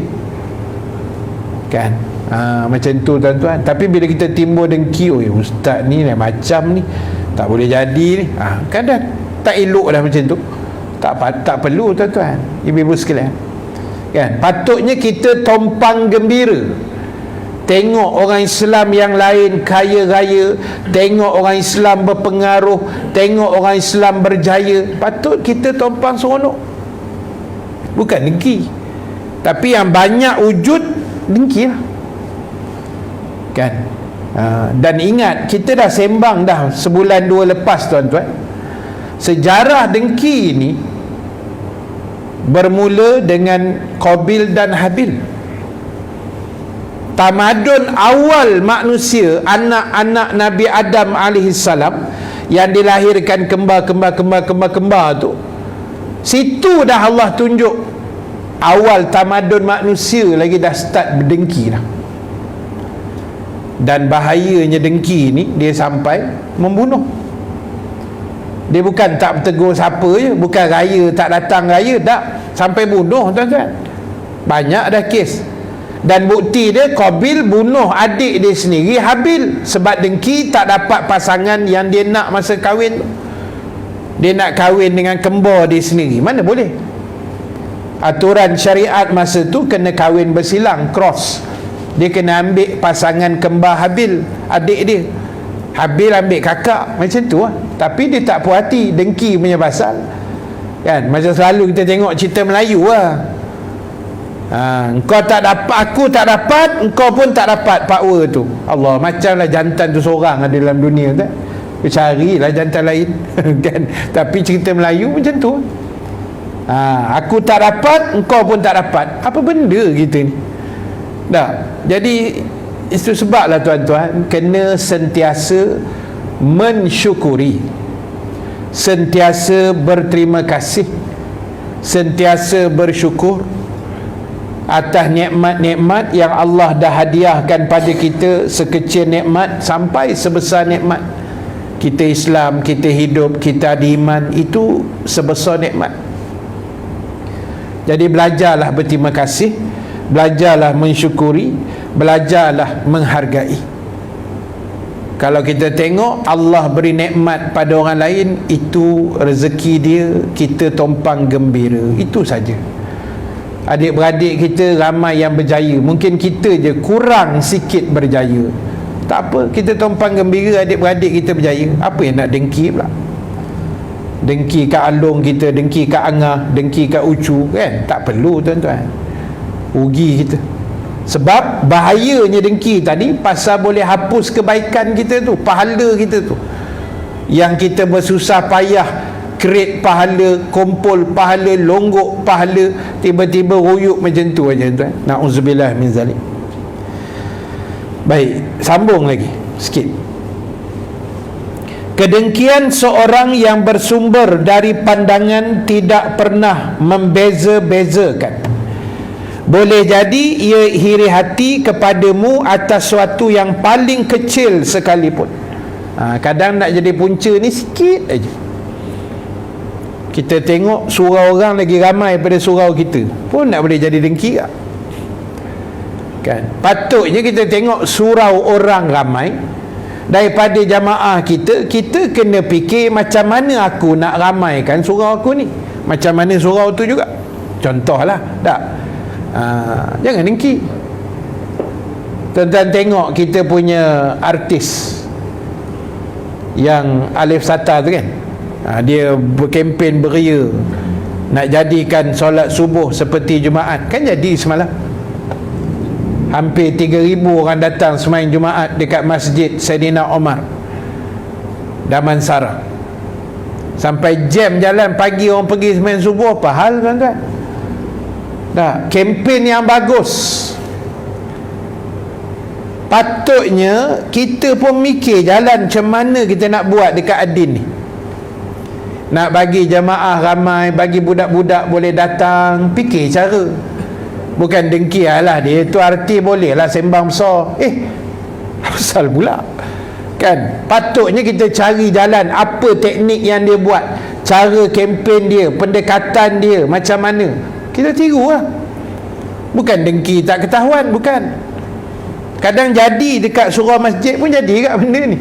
kan? Macam tu tuan-tuan. Tapi bila kita timbul dengki, oh ustaz ni lah macam ni, tak boleh jadi ni, kadang tak elok dah macam tu. Tak perlu tuan-tuan, ibu-ibu sekalian, kan? Patutnya kita tompang gembira tengok orang Islam yang lain kaya raya, tengok orang Islam berpengaruh, tengok orang Islam berjaya. Patut kita tompang seronok, bukan dengki. Tapi yang banyak wujud dengki lah, kan? Dan ingat, kita dah sembang dah sebulan dua lepas tuan-tuan, sejarah dengki ini bermula dengan Qabil dan Habil. Tamadun awal manusia, anak-anak Nabi Adam alaihissalam yang dilahirkan kembar tu, situ dah Allah tunjuk awal tamadun manusia lagi dah start berdengki dah. Dan bahayanya dengki ni, dia sampai membunuh. Dia bukan tak bertegur siapa je, bukan raya tak datang raya, tak, sampai bunuh tuan-tuan. Banyak dah kes. Dan bukti dia, Qabil bunuh adik dia sendiri, Habil, sebab dengki tak dapat pasangan yang dia nak masa kahwin tu. Dia nak kahwin dengan kembar dia sendiri, mana boleh. Aturan syariat masa tu kena kahwin bersilang, cross. Dia kena ambil pasangan kembar Habil, adik dia. Habil ambil kakak, macam tu lah. Tapi dia tak puas hati, dengki punya pasal, kan? Macam selalu kita tengok cerita Melayu lah. Engkau tak dapat, aku tak dapat, engkau pun tak dapat power tu. Allah, macamlah jantan tu seorang ada dalam dunia tu. Carilah jantan lain kan? Tapi cerita Melayu macam tu. Aku tak dapat, engkau pun tak dapat. Apa benda kita ni? Jadi itu sebablah tuan-tuan, kena sentiasa mensyukuri, sentiasa berterima kasih, sentiasa bersyukur atas nikmat-nikmat yang Allah dah hadiahkan pada kita, sekecil nikmat sampai sebesar nikmat. Kita Islam, kita hidup, kita ada iman, itu sebesar nikmat. Jadi belajarlah berterima kasih, belajarlah mensyukuri, belajarlah menghargai. Kalau kita tengok Allah beri nikmat pada orang lain, itu rezeki dia, kita tompang gembira, itu saja. Adik-beradik kita ramai yang berjaya, mungkin kita je kurang sikit berjaya. Tak apa, kita tompang gembira adik-beradik kita berjaya. Apa yang nak dengki pula? Dengki kat Along kita, dengki kat Angah, dengki kat Ucu, kan? Tak perlu tuan-tuan, rugi kita. Sebab bahayanya dengki tadi, pasal boleh hapus kebaikan kita tu, pahala kita tu, yang kita bersusah payah create pahala, kumpul pahala, longgok pahala, tiba-tiba royuk macam tu aja tuan. Na'udzubillah min zalik. Baik, sambung lagi sikit. Kedengkian seorang yang bersumber dari pandangan tidak pernah membeza-bezakan. Boleh jadi ia iri hati kepadamu atas sesuatu yang paling kecil sekalipun. Kadang nak jadi punca ni sikit aja. Kita tengok surau orang lagi ramai daripada surau kita, pun nak boleh jadi dengki tak? Kan? Patutnya kita tengok surau orang ramai daripada jamaah kita, kita kena fikir macam mana aku nak ramaikan surau aku ni, macam mana surau tu juga. Contohlah, tak? Jangan dengki. Tuan-tuan tengok kita punya artis yang Alif Sata tu kan, dia berkempen beria nak jadikan solat subuh seperti Jumaat. Kan jadi semalam hampir 3,000 orang datang semain Jumaat dekat Masjid Saidina Omar Damansara, sampai jam jalan pagi orang pergi semain subuh. Apa hal tuan-tuan? Dah, kempen yang bagus. Patutnya kita pun mikir jalan macam mana kita nak buat dekat Adin ni, nak bagi jamaah ramai, bagi budak-budak boleh datang. Fikir cara, bukan dengki lah dia tu arti boleh lah sembang besar. Asal pula kan? Patutnya kita cari jalan, apa teknik yang dia buat, cara kempen dia, pendekatan dia macam mana, kita tiru lah. Bukan dengki tak ketahuan, bukan. Kadang jadi dekat surau masjid pun jadi kat benda ni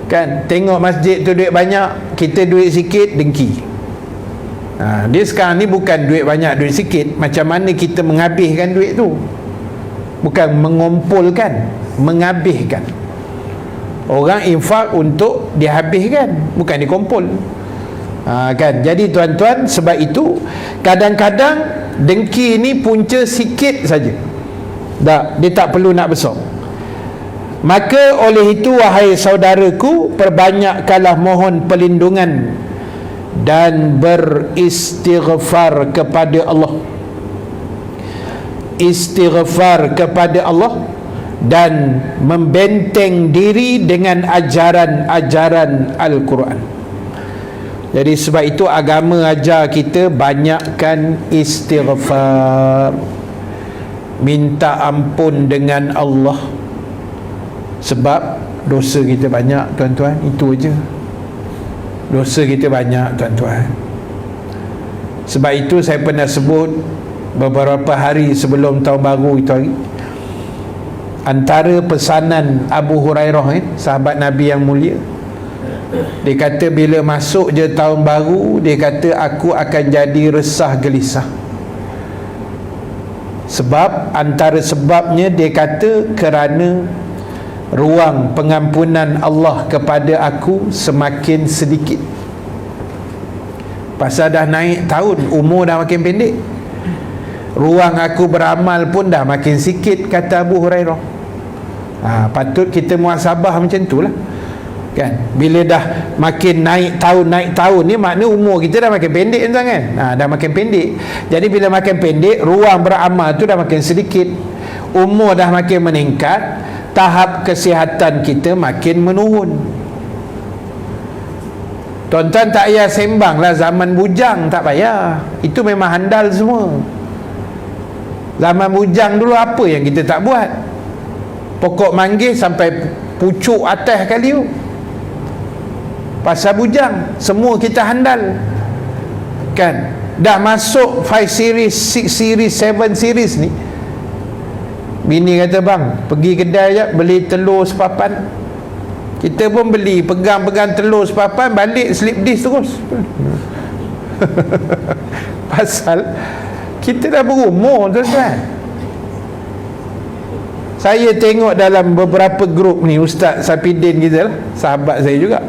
kan. Tengok masjid tu duit banyak, kita duit sikit, dengki. Dia sekarang ni bukan duit banyak, duit sikit, macam mana kita menghabiskan duit tu, bukan mengumpulkan, menghabiskan. Orang infak untuk dihabiskan, bukan dikumpul. Kan. Jadi tuan-tuan, sebab itu kadang-kadang dengki ni punca sikit saja, tak, dia tak perlu nak besar. Maka oleh itu wahai saudaraku, perbanyakkanlah mohon perlindungan dan beristighfar kepada Allah. Istighfar kepada Allah dan membenteng diri dengan ajaran-ajaran Al-Quran. Jadi sebab itu agama ajar kita banyakkan istighfar, minta ampun dengan Allah. Sebab dosa kita banyak tuan-tuan, itu aja. Dosa kita banyak tuan-tuan. Sebab itu saya pernah sebut beberapa hari sebelum tahun baru itu hari, antara pesanan Abu Hurairah, sahabat Nabi yang mulia, dia kata bila masuk je tahun baru, dia kata aku akan jadi resah gelisah. Sebab antara sebabnya dia kata kerana ruang pengampunan Allah kepada aku semakin sedikit. Pasal dah naik tahun, umur dah makin pendek, ruang aku beramal pun dah makin sikit, kata Abu Hurairah. Patut kita muhasabah macam tu lah kan. Bila dah makin naik tahun ni, makna umur kita dah makin pendek kan. Dah makin pendek. Jadi bila makin pendek, ruang beramal tu dah makin sedikit, umur dah makin meningkat, tahap kesihatan kita makin menurun. Tuan-tuan tak payah sembang lah zaman bujang, tak payah. Itu memang handal semua. Zaman bujang dulu apa yang kita tak buat? Pokok manggis sampai pucuk atas kali tu, pasal bujang, semua kita handal kan. Dah masuk 5 series, 6 series, 7 series ni, bini kata bang pergi kedai je beli telur sepapan. Kita pun beli, pegang-pegang telur sepapan, balik slip disk terus. Pasal kita dah berumur tuan-tuan. Saya tengok dalam beberapa grup ni, Ustaz Sapidin kita lah, sahabat saya juga,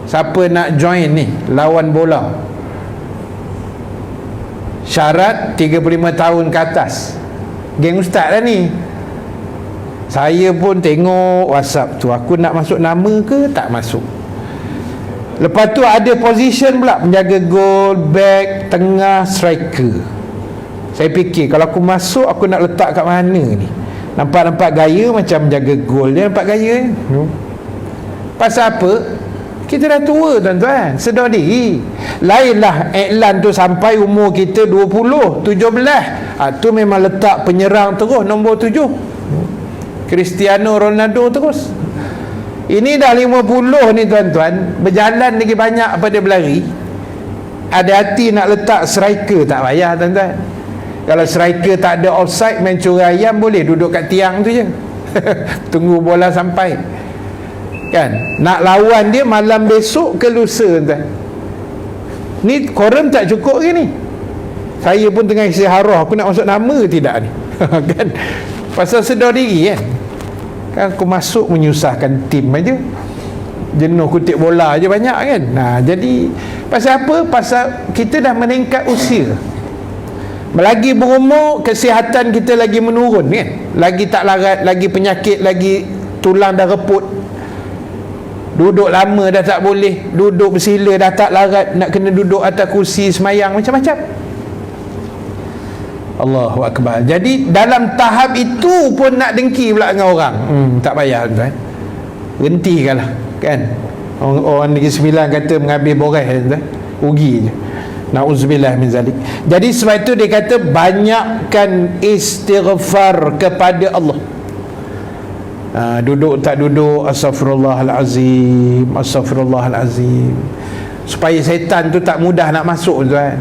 siapa nak join ni lawan bola, syarat 35 tahun ke atas, geng ustaz lah ni. Saya pun tengok WhatsApp tu, aku nak masuk nama ke tak masuk. Lepas tu ada position pula, penjaga gol, back, tengah, striker. Saya fikir kalau aku masuk, aku nak letak kat mana ni? Nampak-nampak gaya macam jaga gol dia, nampak gaya. Pasal apa? Kita dah tua tuan-tuan, sedar diri. Lainlah iklan tu sampai umur kita 20, 17. Tu memang letak penyerang terus nombor 7, Cristiano Ronaldo terus. Ini dah 50 ni tuan-tuan, berjalan lagi banyak pada berlari. Hati-hati nak letak striker, tak payah tuan-tuan. Kalau striker tak ada offside, main curi ayam, boleh duduk kat tiang tu je. Tunggu bola sampai. Kan? Nak lawan dia malam besok ke lusa tuan. Ni koran tak cukup ke ni? Saya pun tengah istiharah, aku nak masuk nama tidak ni. Kan? Pasal sedar diri kan. Kan aku masuk menyusahkan tim aja. Jenuh kutip bola aja banyak kan. Nah, jadi pasal apa? Pasal kita dah meningkat usia. Lagi berumur, kesihatan kita lagi menurun kan. Lagi tak larat, lagi penyakit, lagi tulang dah reput. Duduk lama dah tak boleh, duduk bersila dah tak larat, nak kena duduk atas kursi semayang, macam-macam. Allahu Akbar. Jadi dalam tahap itu pun nak dengki pula dengan orang. Tak payah tuan. Hentikanlah kan. Orang Negeri Sembilan kata mengambil boreh tuan. Rugi je. Nauzubillah min zalik. Jadi sebab itu dia kata banyakkan istighfar kepada Allah. Duduk tak duduk, astaghfirullahalazim, astaghfirullahalazim, supaya setan tu tak mudah nak masuk tuan.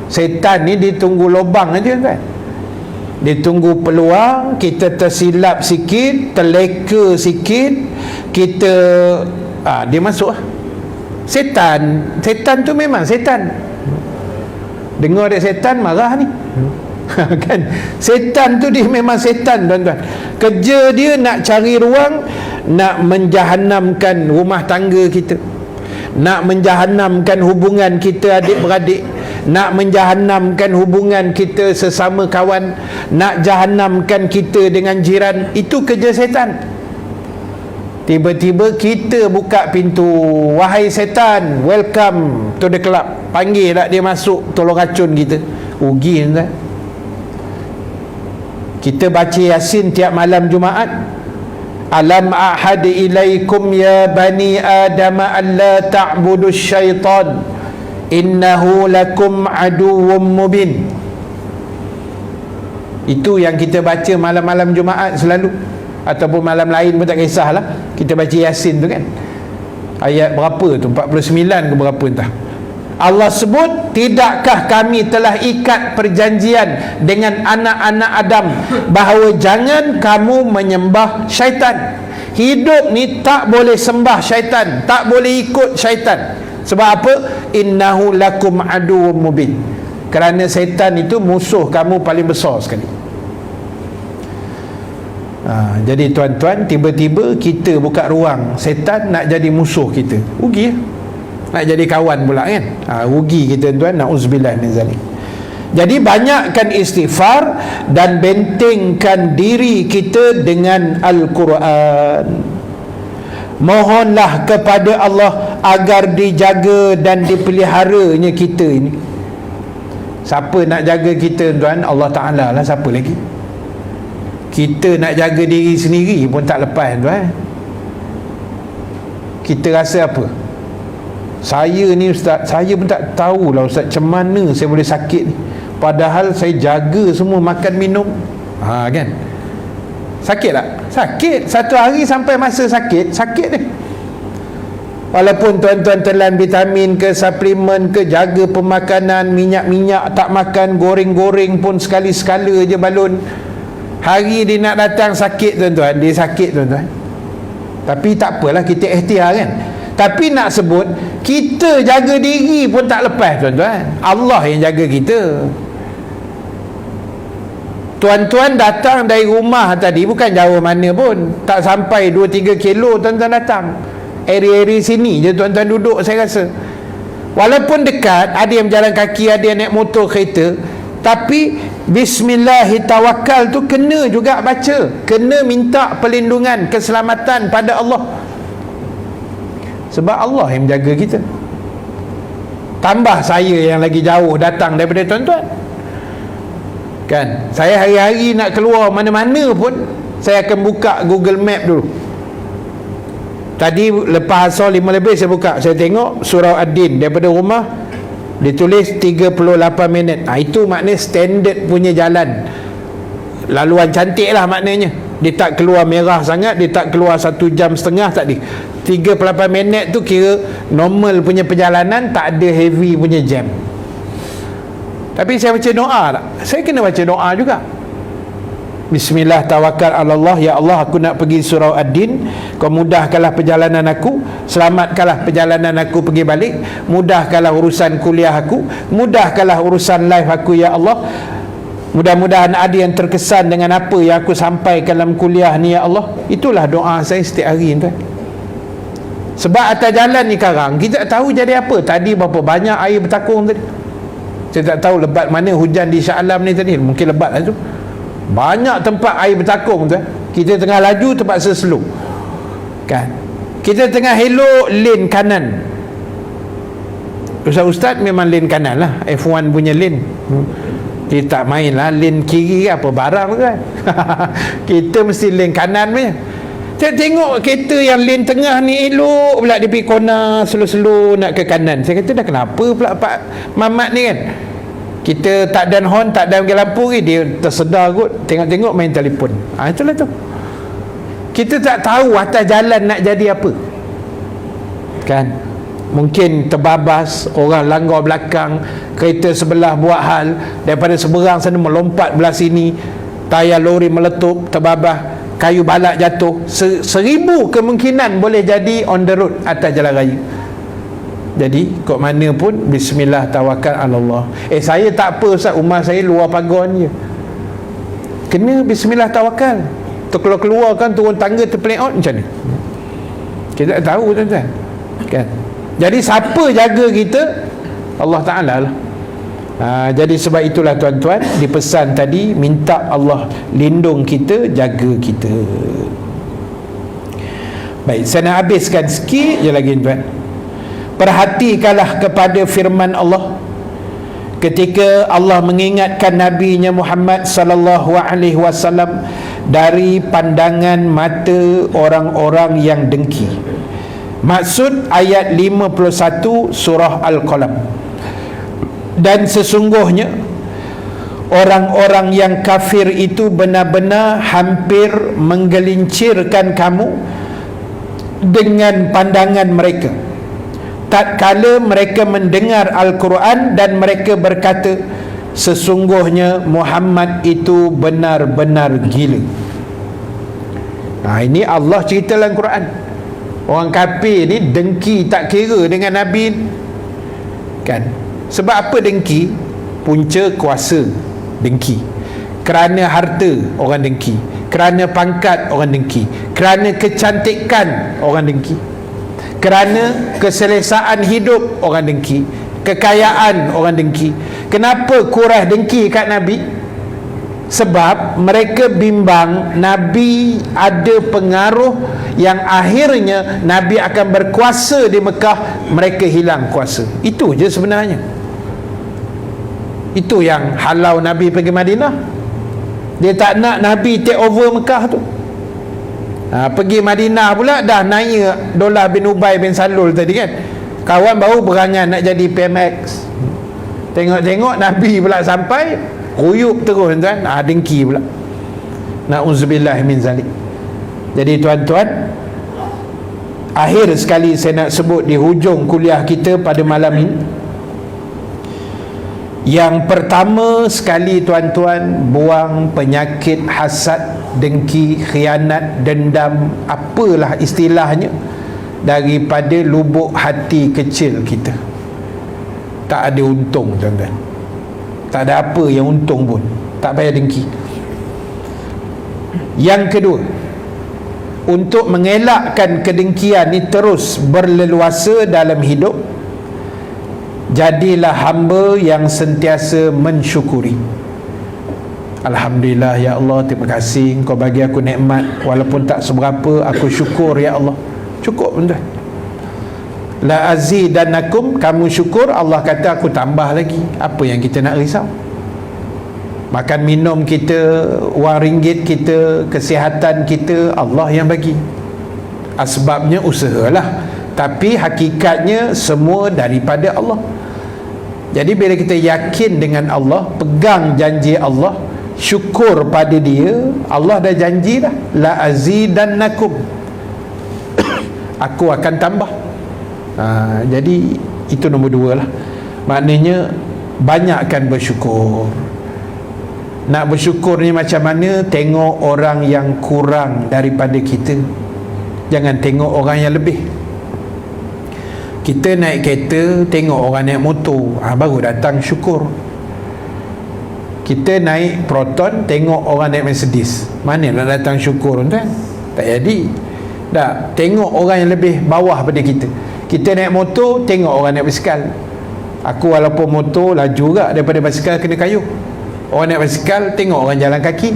Setan ni dia tunggu lubang aja tuan. Dia tunggu peluang kita tersilap sikit, terleka sikit, kita dia masuk lah. Setan tu memang setan. Dengar dia setan marah ni. Kan, setan tu dia memang setan tuan-tuan. Kerja dia nak cari ruang, nak menjahanamkan rumah tangga kita, nak menjahanamkan hubungan kita adik-beradik, nak menjahanamkan hubungan kita sesama kawan, nak jahanamkan kita dengan jiran. Itu kerja setan. Tiba-tiba kita buka pintu, wahai setan, welcome to the club. Panggil tak dia masuk, tolong racun kita. Rugi tuan. Kita baca Yasin tiap malam Jumaat. Alam ahad ilaikum ya bani Adam alla ta'budu syaitan innahu lakum aduwwum mubin. Itu yang kita baca malam-malam Jumaat selalu, ataupun malam lain pun tak kisahlah. Kita baca Yasin tu kan. Ayat berapa tu? 49 ke berapa entah. Allah sebut, tidakkah kami telah ikat perjanjian dengan anak-anak Adam bahawa jangan kamu menyembah syaitan. Hidup ni tak boleh sembah syaitan, tak boleh ikut syaitan. Sebab apa? Innahu lakum aduwwum mubin. Kerana syaitan itu musuh kamu paling besar sekali. Jadi tuan-tuan, tiba-tiba kita buka ruang syaitan nak jadi musuh kita. Rugi ya? Nak jadi kawan pula kan. Rugi kita tuan. Na'udzubillah min zalik. Jadi banyakkan istighfar dan bentengkan diri kita dengan Al-Quran. Mohonlah kepada Allah agar dijaga dan dipeliharanya kita ini. Siapa nak jaga kita tuan? Allah Ta'ala lah. Siapa lagi? Kita nak jaga diri sendiri pun tak lepas tuan. Kita rasa apa? Saya ni ustaz, saya pun tak tahulah ustaz macam mana saya boleh sakit ni. Padahal saya jaga semua makan minum. Kan? Sakit tak? Sakit. Satu hari sampai masa sakit ni. Walaupun tuan-tuan telan vitamin ke, suplemen ke, jaga pemakanan, minyak-minyak tak makan, goreng-goreng pun sekali-sekala je balun. Hari dia nak datang sakit tuan-tuan, dia sakit tuan-tuan. Tapi tak apalah, kita ikhtiar kan. Tapi nak sebut, kita jaga diri pun tak lepas tuan-tuan. Allah yang jaga kita. Tuan-tuan datang dari rumah tadi, bukan jauh mana pun, tak sampai 2-3 kilo tuan-tuan datang. Area-area sini je tuan-tuan duduk saya rasa. Walaupun dekat, ada yang berjalan kaki, ada yang naik motor, kereta, tapi Bismillahirrahmanirrahim tu kena juga baca, kena minta perlindungan, keselamatan pada Allah. Sebab Allah yang menjaga kita. Tambah saya yang lagi jauh datang daripada tuan-tuan. Kan, saya hari-hari nak keluar mana-mana pun saya akan buka Google Map dulu. Tadi lepas asar 5 lebih saya buka, saya tengok Surau Ad-Din daripada rumah ditulis 38 minit. Itu maknanya standard punya jalan, laluan cantik lah maknanya. Dia tak keluar merah sangat, dia tak keluar 1 jam setengah, tak ada. 38 minit tu kira normal punya perjalanan, tak ada heavy punya jam. Tapi saya baca doa tak? Saya kena baca doa juga. Bismillah, tawakal Allah. Ya Allah, aku nak pergi Surau Ad-Din, kau mudahkanlah perjalanan aku, selamatkanlah perjalanan aku pergi balik, mudahkanlah urusan kuliah aku, mudahkanlah urusan life aku ya Allah. Mudah-mudahan ada yang terkesan dengan apa yang aku sampaikan dalam kuliah ni ya Allah. Itulah doa saya setiap hari tuan. Sebab atas jalan ni sekarang kita tak tahu jadi apa. Tadi berapa banyak air bertakung tadi, saya tak tahu lebat mana hujan di Shah Alam ni tadi. Mungkin lebat lah tu. Banyak tempat air bertakung tu. Kita tengah laju terpaksa slow. Kan? Kita tengah elok lane kanan. Ustaz memang lane kanan lah, F1 punya lane. Kita tak main lah lane kiri apa barang kan. Kita mesti lane kanan punya. Saya tengok kereta yang lane tengah ni elok pula, dia pergi corner slow-slow nak ke kanan. Saya kata dah kenapa pula Pak Mamat ni kan. Kita tak dan horn, tak dan lampu ni, dia tersedar kot, tengok-tengok main telefon. Itulah tu. Kita tak tahu atas jalan nak jadi apa. Kan? Mungkin terbabas, orang langgar belakang, kereta sebelah buat hal, daripada seberang sana melompat belah sini, tayar lori meletup, terbabas, kayu balak jatuh. 1000 kemungkinan boleh jadi on the road atas jalan raya. Jadi kok mana pun bismillah, tawakal Allah. Saya tak apa Ustaz, rumah saya luar pagar je, kena bismillah tawakal. Keluar kan turun tangga terpeleot macam ni, kita tak tahu tuan-tuan kan. Jadi siapa jaga kita? Allah Ta'ala lah. Jadi sebab itulah tuan-tuan, dipesan tadi minta Allah lindung kita, jaga kita. Baik, saya nak habiskan sikit je lagi tuan. Perhatikanlah kepada firman Allah ketika Allah mengingatkan Nabi-Nya Muhammad sallallahu alaihi wasallam dari pandangan mata orang-orang yang dengki. Maksud ayat 51 surah Al-Qalam. Dan sesungguhnya orang-orang yang kafir itu benar-benar hampir menggelincirkan kamu dengan pandangan mereka tatkala mereka mendengar Al-Quran dan mereka berkata, sesungguhnya Muhammad itu benar-benar gila. Ini Allah cerita dalam Quran. Orang kafir ni dengki tak kira dengan Nabi kan. Sebab apa dengki? Punca kuasa dengki. Kerana harta orang dengki, kerana pangkat orang dengki, kerana kecantikan orang dengki, kerana keselesaan hidup orang dengki, kekayaan orang dengki. Kenapa Quraisy dengki kat Nabi? Sebab mereka bimbang Nabi ada pengaruh yang akhirnya Nabi akan berkuasa di Mekah, mereka hilang kuasa. Itu je sebenarnya. Itu yang halau Nabi pergi Madinah. Dia tak nak Nabi take over Mekah tu. Pergi Madinah pula dah naik Dolah bin Ubay bin Salul tadi kan. Kawan baru berangan nak jadi PMX. Tengok-tengok Nabi pula sampai, ruyuk terus tuan, dengki pula. Na'udzubillah min zalik. Jadi tuan-tuan, akhir sekali saya nak sebut di hujung kuliah kita pada malam ini, yang pertama sekali tuan-tuan, buang penyakit hasad, dengki, khianat, dendam, apalah istilahnya, daripada lubuk hati kecil kita. Tak ada untung tuan-tuan, tak ada apa yang untung pun, tak payah dengki. Yang kedua, untuk mengelakkan kedengkian ni terus berleluasa dalam hidup, jadilah hamba yang sentiasa mensyukuri. Alhamdulillah ya Allah, terima kasih Engkau bagi aku nikmat, walaupun tak seberapa, aku syukur ya Allah. Cukup tuan. La azidannakum, kamu syukur, Allah kata aku tambah lagi. Apa yang kita nak risau? Makan minum kita, wang ringgit kita, kesihatan kita, Allah yang bagi. Asbabnya usahalah, tapi hakikatnya semua daripada Allah. Jadi bila kita yakin dengan Allah, pegang janji Allah, syukur pada dia, Allah dah janji dah, la azidannakum, aku akan tambah. Jadi itu nombor 2 lah. Maknanya banyakkan bersyukur. Nak bersyukur ni macam mana? Tengok orang yang kurang daripada kita, jangan tengok orang yang lebih. Kita naik kereta, tengok orang naik motor, baru datang syukur. Kita naik Proton, tengok orang naik Mercedes, mana nak datang syukur tuan? Tak jadi. Tak, tengok orang yang lebih bawah pada kita. Kita naik motor, tengok orang naik basikal. Aku walaupun motor laju juga, daripada basikal kena kayuh. Orang naik basikal, tengok orang jalan kaki.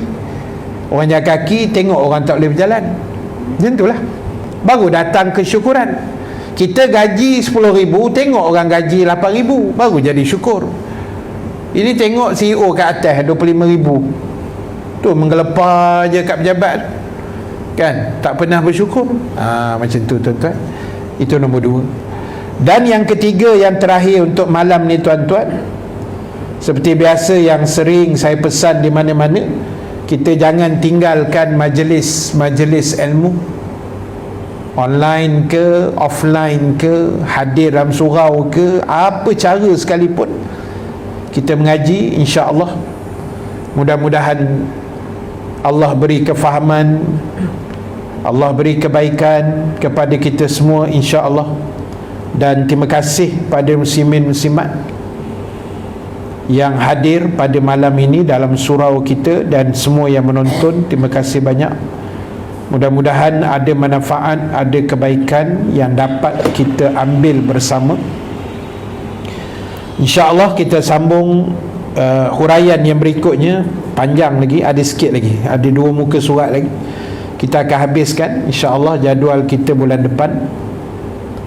Orang jalan kaki, tengok orang tak boleh berjalan. Macam itulah, baru datang kesyukuran. Kita gaji 10,000, tengok orang gaji 8,000, baru jadi syukur. Ini tengok CEO kat atas 25,000, tu menggelepar je kat pejabat, kan? Tak pernah bersyukur. Macam tu tuan-tuan. Itu nombor 2. Dan yang ketiga, yang terakhir untuk malam ni tuan-tuan, seperti biasa yang sering saya pesan di mana-mana, kita jangan tinggalkan majlis ilmu, online ke, offline ke, hadir dalam surau ke, apa cara sekalipun kita mengaji. insya-Allah mudah-mudahan Allah beri kefahaman, Allah beri kebaikan kepada kita semua, insya-Allah. Dan terima kasih pada muslimin muslimat yang hadir pada malam ini dalam surau kita, dan semua yang menonton, terima kasih banyak. Mudah-mudahan ada manfaat, ada kebaikan yang dapat kita ambil bersama. InsyaAllah kita sambung huraian yang berikutnya. Panjang lagi, ada sikit lagi, ada 2 muka surat lagi. Kita akan habiskan insyaAllah jadual kita bulan depan,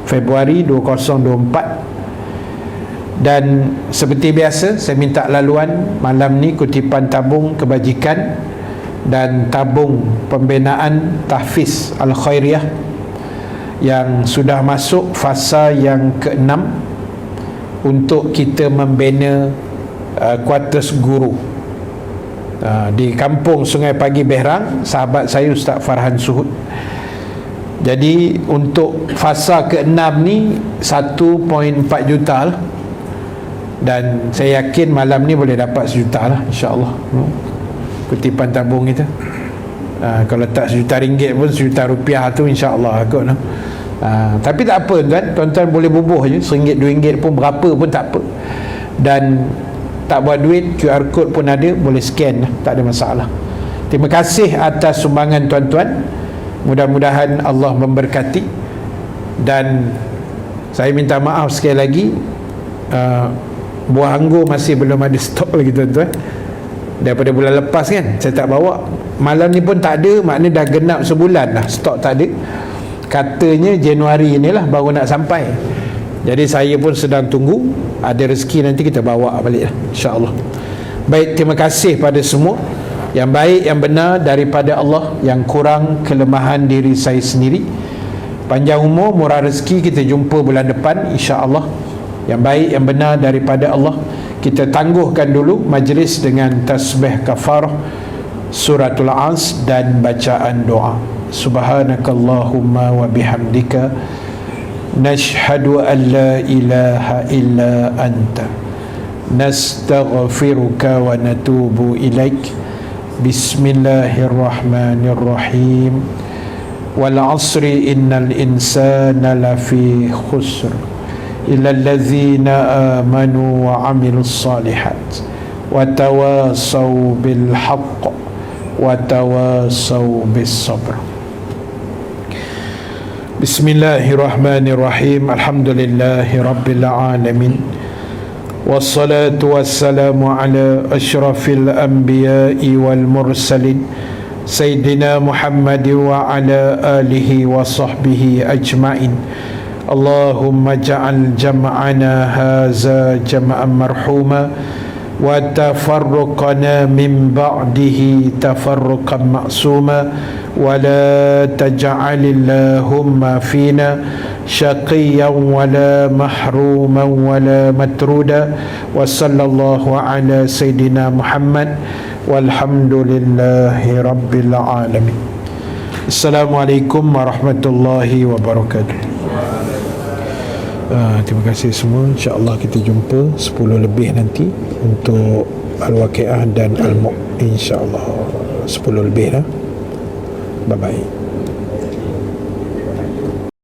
Februari 2024. Dan seperti biasa, saya minta laluan malam ni kutipan tabung kebajikan dan tabung pembinaan tahfiz Al-Khairiyah yang sudah masuk fasa yang ke-6 untuk kita membina kuartus guru di kampung Sungai Pagi Berang, sahabat saya Ustaz Farhan Suhud. Jadi untuk fasa ke-6 ni 1.4 juta lah, dan saya yakin malam ni boleh dapat 1 juta lah, insya-Allah. Kutipan tabung kita, kalau tak RM1 pun RM1 tu insya-Allah kot. Tapi tak apa tuan-tuan boleh bubuh je, RM1, RM2 pun, berapa pun tak apa. Dan tak buat duit, QR code pun ada, boleh scan, tak ada masalah. Terima kasih atas sumbangan tuan-tuan, mudah-mudahan Allah memberkati. Dan saya minta maaf sekali lagi, buah anggur masih belum ada stok lagi tuan-tuan, daripada bulan lepas kan saya tak bawa. Malam ni pun tak ada, maknanya dah genap sebulan dah stok tak ada. Katanya Januari inilah baru nak sampai. Jadi saya pun sedang tunggu, ada rezeki nanti kita bawa balik lah, insya-Allah. Baik, terima kasih pada semua. Yang baik, yang benar daripada Allah, yang kurang kelemahan diri saya sendiri. Panjang umur, murah rezeki, kita jumpa bulan depan insya-Allah. Yang baik, yang benar daripada Allah. Kita tangguhkan dulu majlis dengan tasbih kafarah, suratul As dan bacaan doa. Subhanakallahumma wa bihamdika, nashhadu an la ilaha illa anta, nastaghfiruka wa natubu ilaik. Bismillahirrahmanirrahim. Wal 'asri innal insana lafi khusr illa allazina amanu wa 'amilus salihat wa tawasaw bil haqq wa tawasaw bis sabr. Bismillahirrahmanirrahim. Alhamdulillahi rabbil alamin. Wassalatu wassalamu ala asyrafil anbiya'i wal mursalin Sayyidina Muhammad wa ala alihi wa sahbihi ajma'in. Allahumma ja'al jam'ana haza jam'an marhuma وتفرقنا من بعده تفرقا معصوما ولا تجعل اللهم فينا شقيا ولا محروما ولا مترودا وصلى الله على سيدنا محمد والحمد لله رب العالمين. Assalamualaikum warahmatullahi wabarakatuh. Terima kasih semua. InsyaAllah kita jumpa 10 lebih nanti untuk Al-Waqi'ah dan Al-Mulk. InsyaAllah 10 lebih lah. Bye bye.